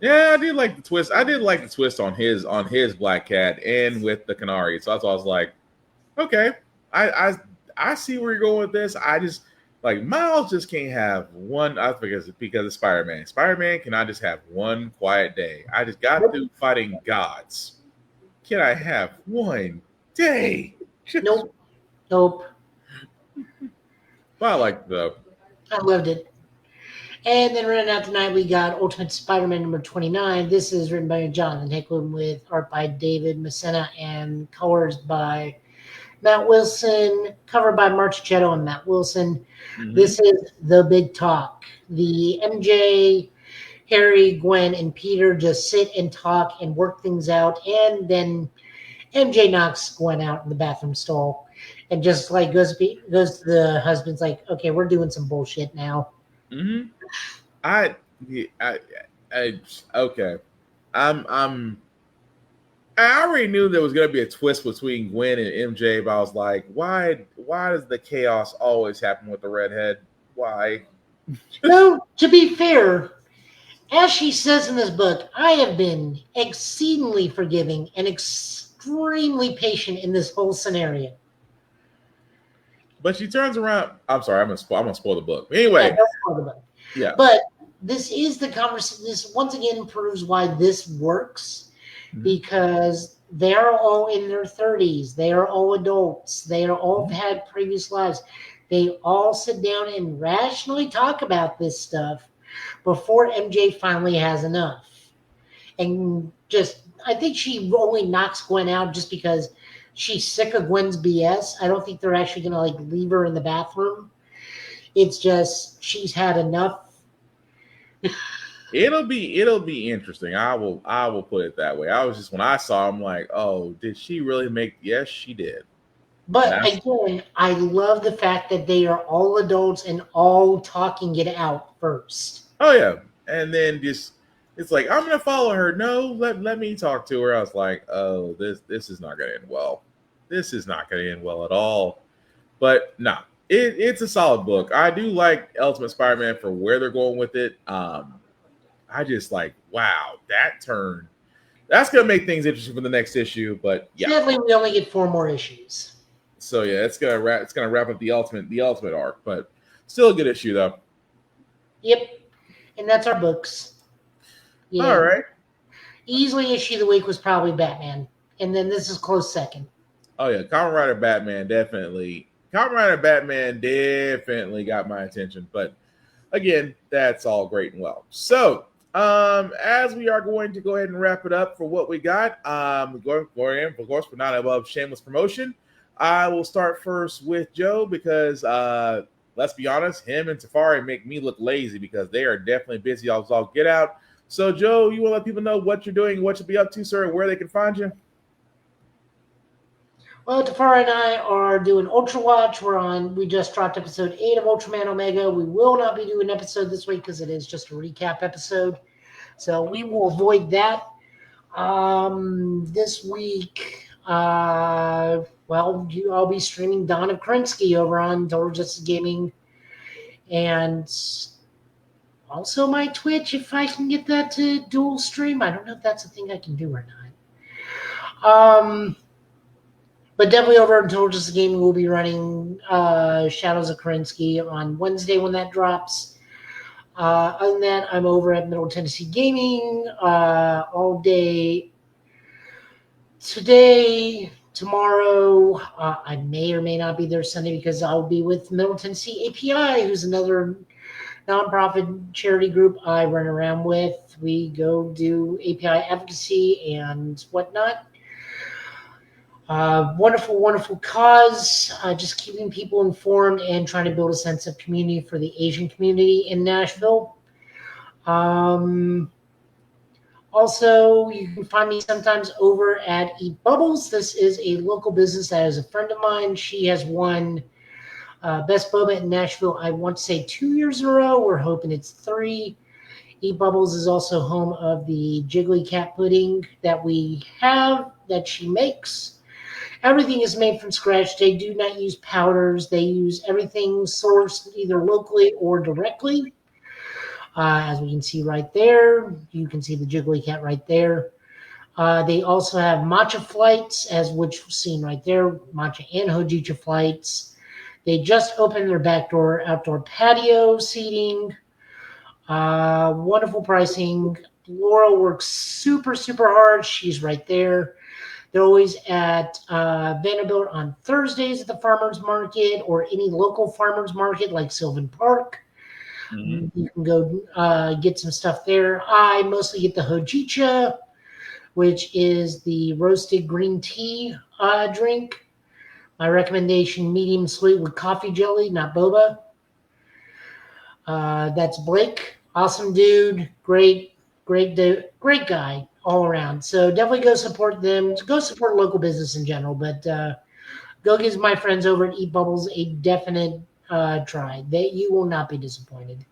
Yeah, I did like the twist. I did like the twist on his Black Cat and with the Canary. So that's why I was like, okay, I see where you're going with this. I just like Miles just can't have one. I because of Spider-Man. Spider-Man cannot just have one quiet day. I just got through fighting gods. Can I have one day? Nope. But I liked it though. I loved it. And then running out tonight, we got Ultimate Spider-Man number 29. This is written by Jonathan Hickman with art by David Messina and colors by Matt Wilson, cover by Marcichetto and Matt Wilson. Mm-hmm. This is the big talk. The MJ, Harry, Gwen, and Peter just sit and talk and work things out. And then MJ knocks Gwen out in the bathroom stall and just like goes to the husband's like, okay, we're doing some bullshit now. Mm-hmm. I okay. I already knew there was gonna be a twist between Gwen and MJ, but I was like, why does the chaos always happen with the redhead? Why? No, to be fair, as she says in this book, I have been exceedingly forgiving and extremely patient in this whole scenario. But she turns around. I'm sorry, I'm gonna spoil the book. Anyway, yeah, don't spoil the book. Yeah. But this is the conversation. This once again proves why this works, because they are all in their 30s. They are all adults. They are all had previous lives. They all sit down and rationally talk about this stuff before MJ finally has enough. And just, I think she only knocks Gwen out just because she's sick of Gwen's BS. I don't think they're actually going to like leave her in the bathroom. It's just she's had enough. It'll be interesting. I will put it that way. I was just when I saw him like, oh, did she really make? Yes, she did. But again, I love the fact that they are all adults and all talking it out first. Oh yeah, and then just it's like I'm gonna follow her. No, let me talk to her. I was like, oh, this is not gonna end well. This is not gonna end well at all. But no. It's a solid book. I do like Ultimate Spider-Man for where they're going with it. I just like, wow, that turn. That's gonna make things interesting for the next issue. But yeah, sadly, we only get 4 more issues. So yeah, it's gonna wrap up the ultimate arc, but still a good issue though. Yep, and that's our books. Yeah. All right. Easily issue of the week was probably Batman, and then this is close second. Oh yeah, Kamen Rider Batman definitely. Kamen Rider Batman definitely got my attention, but again, that's all great and well. So, as we are going to go ahead and wrap it up for what we got, going in, of course, but not above shameless promotion. I will start first with Joe because let's be honest, him and Tafari make me look lazy because they are definitely busy. I'll get out. So, Joe, you want to let people know what you're doing, what you'll be up to, sir, and where they can find you? Well, Tafari and I are doing Ultra Watch. We just dropped episode 8 of Ultraman Omega. We will not be doing an episode this week because it is just a recap episode. So we will avoid that. This week, well, well, I'll be streaming Dawn of Krinsky over on Total Justice Gaming, and also my Twitch if I can get that to dual stream. I don't know if that's a thing I can do or not. But definitely over on Total Justice Gaming, we'll be running Shadows of Krinsky on Wednesday when that drops. Other than that, I'm over at Middle Tennessee Gaming all day today, tomorrow. I may or may not be there Sunday because I'll be with Middle Tennessee API, who's another nonprofit charity group I run around with. We go do API advocacy and whatnot. Wonderful, wonderful cause. Just keeping people informed and trying to build a sense of community for the Asian community in Nashville. Also, you can find me sometimes over at Eat Bubbles. This is a local business that is a friend of mine. She has won Best Boba in Nashville, I want to say 2 years in a row. We're hoping it's 3. Eat Bubbles is also home of the Jiggly Cat pudding that we have that she makes. Everything is made from scratch. They do not use powders. They use everything sourced either locally or directly. As we can see right there, you can see the Jiggly Cat right there. They also have matcha flights, as which was seen right there, matcha and hojicha flights. They just opened their backdoor outdoor patio seating. Wonderful pricing. Laura works super, super hard. She's right there. They're always at Vanderbilt on Thursdays at the farmers market or any local farmers market like Sylvan Park. Mm-hmm. You can go get some stuff there. I mostly get the hojicha, which is the roasted green tea drink. My recommendation, medium sweet with coffee jelly, not boba. That's Blake. Awesome dude. Great guy all around. So definitely go support them. Go support local business in general. But go give my friends over at Eat Bubbles a definite try. You will not be disappointed.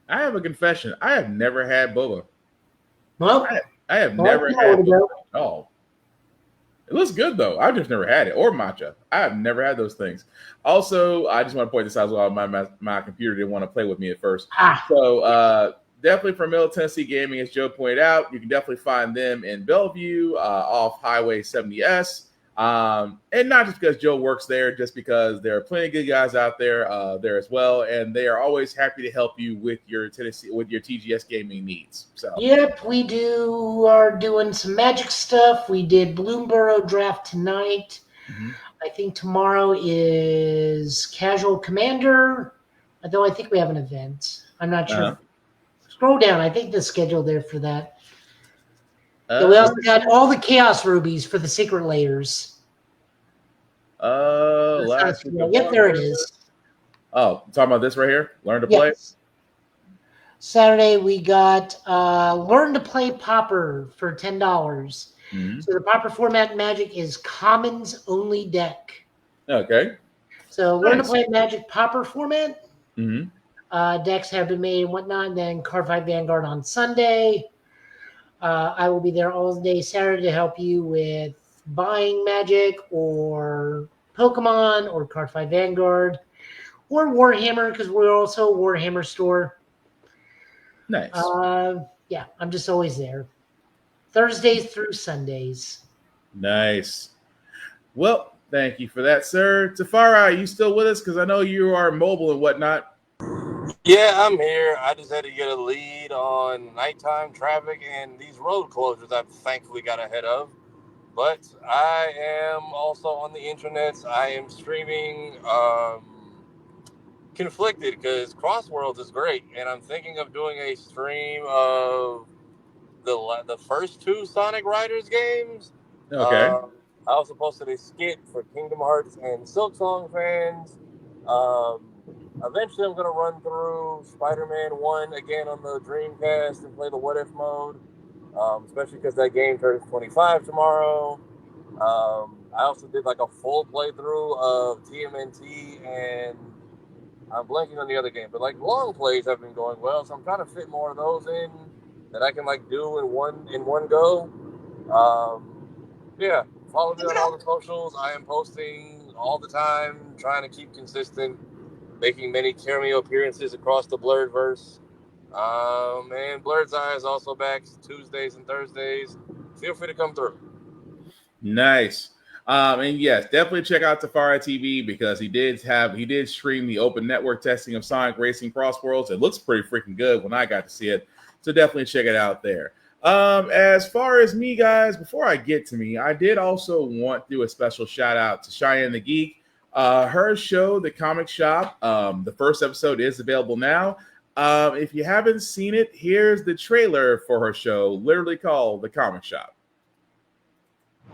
I have a confession. I have never had boba. Well, I have never had boba at all. It looks good, though. I've just never had it. Or matcha. I have never had those things. Also, I just want to point this out as well. My computer didn't want to play with me at first. So definitely from Middle Tennessee Gaming, as Joe pointed out, you can definitely find them in Bellevue off Highway 70S. And not just because Joe works there, just because there are plenty of good guys out there as well, and they are always happy to help you with your TGS gaming needs. So yep, we are doing some Magic stuff. We did Bloomborough draft tonight. Mm-hmm. I think tomorrow is Casual Commander, although I think we have an event. I'm not sure. Scroll down. I think the schedule there for that. We also got all the Chaos Rubies for the Secret Layers. Last week. Yep, there it is. Oh, talking about this right here? Learn to play? Saturday, we got Learn to Play Popper for $10. Mm-hmm. So the Popper format in Magic is Commons only deck. Okay. So Learn to Play Magic Popper format. Mm-hmm. Decks have been made and whatnot. And then Cardfight Vanguard on Sunday. I will be there all day Saturday to help you with buying Magic or Pokemon or Cardfight Vanguard or Warhammer, because we're also a Warhammer store. Nice. Yeah, I'm just always there. Thursdays through Sundays. Nice. Well, thank you for that, sir. Tafara, are you still with us? Because I know you are mobile and whatnot. Yeah, I'm here. I just had to get a lead on nighttime traffic and these road closures I've thankfully got ahead of. But I am also on the internet. I am streaming conflicted because Crossworlds is great. And I'm thinking of doing a stream of the first 2 Sonic Riders games. Okay. I also posted a skit for Kingdom Hearts and Silksong fans. Eventually, I'm going to run through Spider-Man 1 again on the Dreamcast and play the What If mode, especially because that game turns 25 tomorrow. I also did like a full playthrough of TMNT, and I'm blanking on the other game, but like long plays have been going well, so I'm trying to fit more of those in that I can like do in one go. Yeah, Follow me on all the socials. I am posting all the time, trying to keep consistent, making many cameo appearances across the Blurredverse. And Blurred's Eye is also back Tuesdays and Thursdays. Feel free to come through. Nice. And yes, definitely check out Tafari TV because he did stream the open network testing of Sonic Racing Cross Worlds. It looks pretty freaking good when I got to see it. So definitely check it out there. As far as me, guys, before I get to me, I did also want to do a special shout out to Cheyenne the Geek. Her show, The Comic Shop, the first episode is available now. If you haven't seen it, here's the trailer for her show, literally called The Comic Shop.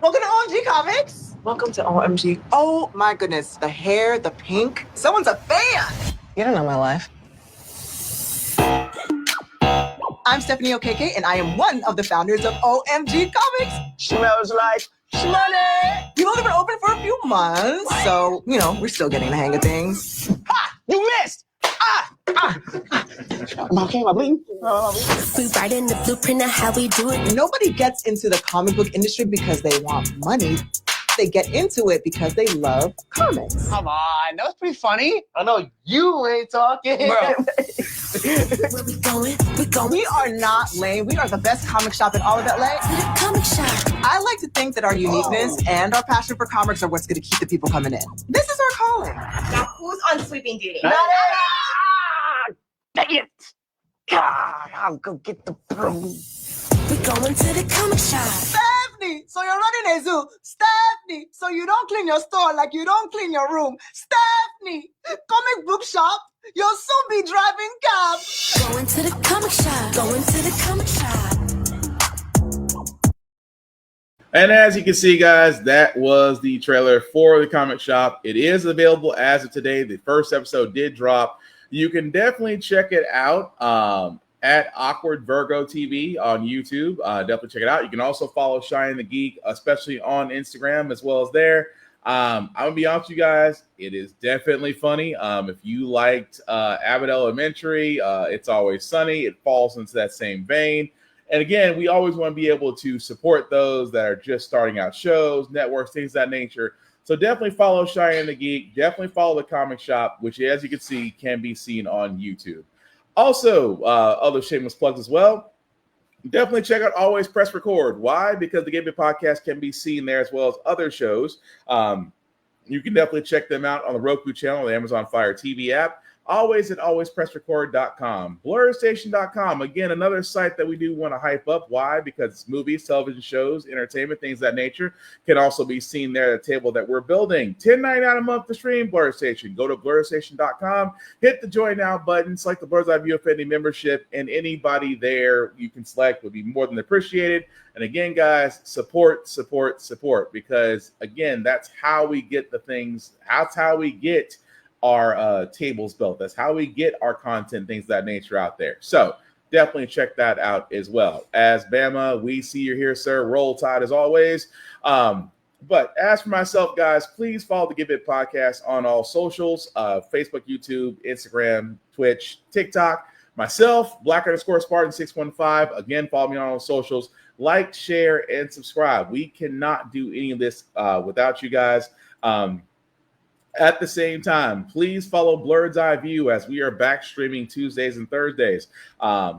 Welcome to OMG Comics. Welcome to OMG. Oh my goodness, the hair, the pink. Someone's a fan. You don't know my life. I'm Stephanie Okeke, and I am one of the founders of OMG Comics. Smells like money. We've only been open for a few months, so, we're still getting the hang of things. Ha! You missed! Am I okay? Am I bleeding? We write in the blueprint of how we do it. Nobody gets into the comic book industry because they want money. They get into it because they love comics. Come on, that was pretty funny. I know you ain't talking. Bro. Where we going? We are not lame. We are the best comic shop in all of LA. Comic shop. I like to think that our uniqueness and our passion for comics are what's going to keep the people coming in. This is our calling. Now, who's on sweeping duty? Dang it! God, I'll go get the broom. We're going to the comic shop. Stephanie, so you're running a zoo. Stephanie, so you don't clean your store like you don't clean your room. Stephanie, comic book shop. You'll soon be driving cab. Going to the comic shop. Going to the comic shop. And as you can see, guys, that was the trailer for The Comic Shop. It is available as of today. The first episode did drop. You can definitely check it out at Awkward Virgo TV on YouTube. Definitely check it out. You can also follow Cheyenne the Geek, especially on Instagram as well as there. I'm going to be honest with you guys. It is definitely funny. If you liked Abbott Elementary, It's Always Sunny, it falls into that same vein. And again, we always want to be able to support those that are just starting out shows, networks, things of that nature. So definitely follow Cheyenne the Geek. Definitely follow The Comic Shop, which, as you can see, can be seen on YouTube. Also, other shameless plugs as well. Definitely check out Always Press Record. Why? Because the Gaming Podcast can be seen there as well as other shows. You can definitely check them out on the Roku channel, the Amazon Fire TV app. Always at alwayspressrecord.com. Blurrstation.com, again, another site that we do want to hype up. Why? Because movies, television shows, entertainment, things of that nature can also be seen there at the table that we're building. $10.99 a month to stream Blur Station. Go to blurrstation.com, hit the join now button, select the Bird's Eye View Affinity membership, and anybody there you can select would be more than appreciated. And again, guys, support, because again, that's how we get the things, that's how we get our tables built. That's how we get our content, things of that nature out there. So definitely check that out as well. As Bama, we see you're here, sir. Roll Tide as always. But as for myself, guys, please follow the Give It Podcast on all socials, Facebook, YouTube, Instagram, Twitch, TikTok. Myself, Black_Spartan615. Again, follow me on all socials. Like, share, and subscribe. We cannot do any of this without you guys. At the same time, please follow Blurred's Eye View as we are back streaming Tuesdays and Thursdays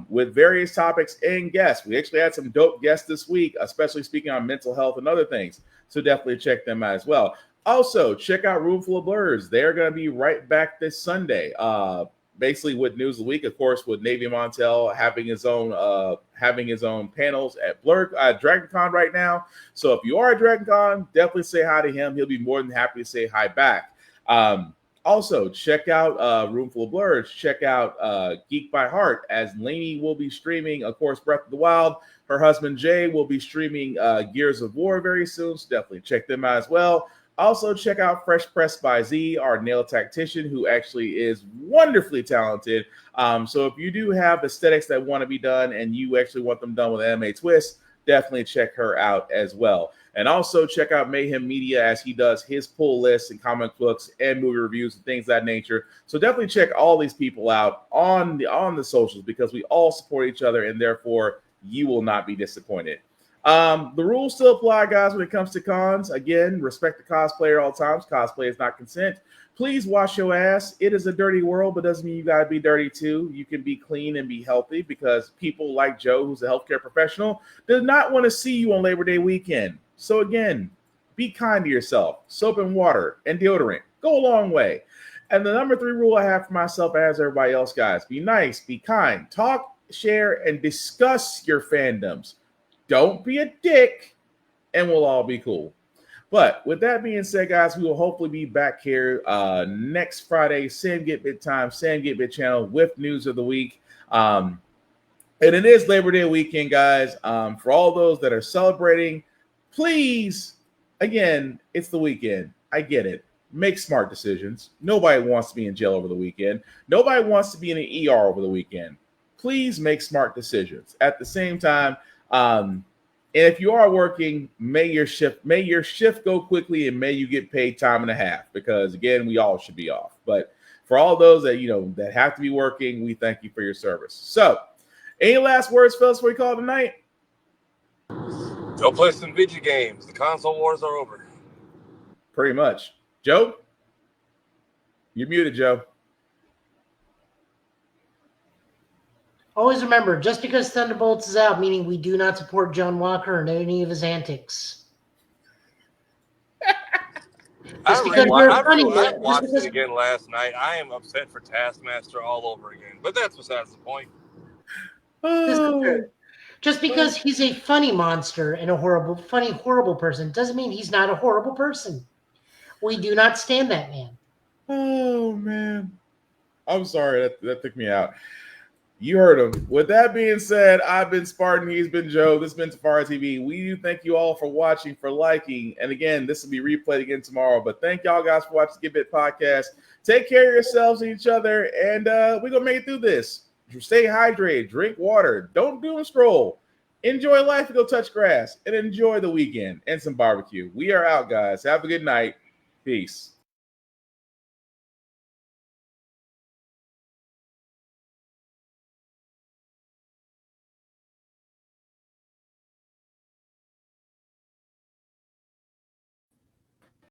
with various topics and guests. We actually had some dope guests this week, especially speaking on mental health and other things. So definitely check them out as well. Also, check out Roomful of Blurs. They're going to be right back this Sunday. Basically, with News of the Week, of course, with Navy Montel having his own panels at DragonCon right now. So if you are at DragonCon, definitely say hi to him. He'll be more than happy to say hi back. Also, check out Roomful of Blurs. Check out Geek by Heart, as Lainey will be streaming, of course, Breath of the Wild. Her husband, Jay, will be streaming Gears of War very soon, so definitely check them out as well. Also, check out Fresh Press by Z, our nail tactician, who actually is wonderfully talented. So if you do have aesthetics that want to be done and you actually want them done with an anime twist, definitely check her out as well. And also check out Mayhem Media as he does his pull lists and comic books and movie reviews and things of that nature. So definitely check all these people out on the socials, because we all support each other and therefore you will not be disappointed. The rules still apply, guys, when it comes to cons. Again, respect the cosplayer at all times. Cosplay is not consent. Please wash your ass. It is a dirty world, but doesn't mean you got to be dirty too. You can be clean and be healthy, because people like Joe, who's a healthcare professional, does not want to see you on Labor Day weekend. So again, be kind to yourself. Soap and water and deodorant go a long way. And the number 3 rule I have for myself, as everybody else, guys, be nice, be kind, talk, share, and discuss your fandoms. Don't be a dick, and we'll all be cool. But with that being said, guys, we will hopefully be back here next Friday, same Get Bit time, same Get Bit channel, with news of the week. And it is Labor Day weekend, guys. For all those that are celebrating, please, again, it's the weekend. I get it. Make smart decisions. Nobody wants to be in jail over the weekend. Nobody wants to be in an ER over the weekend. Please make smart decisions. At the same time, and if you are working, may your shift go quickly, and may you get paid time and a half, because again, we all should be off. But for all those that that have to be working, we thank you for your service. So, any last words, fellas, before we call it a night? Go play some video games. The console wars are over. Pretty much. Joe? You're muted, Joe. Always remember, just because Thunderbolts is out, meaning we do not support John Walker and any of his antics. I watched it again last night. I am upset for Taskmaster all over again. But that's besides the point. Just because he's a funny monster and a horrible person doesn't mean he's not a horrible person. We do not stand that man. Oh, man. I'm sorry. That took me out. You heard him. With that being said, I've been Spartan. He's been Joe. This has been Tafari TV. We do thank you all for watching, for liking. And again, this will be replayed again tomorrow. But thank y'all guys for watching the Get Bit podcast. Take care of yourselves and each other. And we're going to make it through this. Stay hydrated. Drink water. Don't doom scroll. Enjoy life and go touch grass. And enjoy the weekend and some barbecue. We are out, guys. Have a good night. Peace.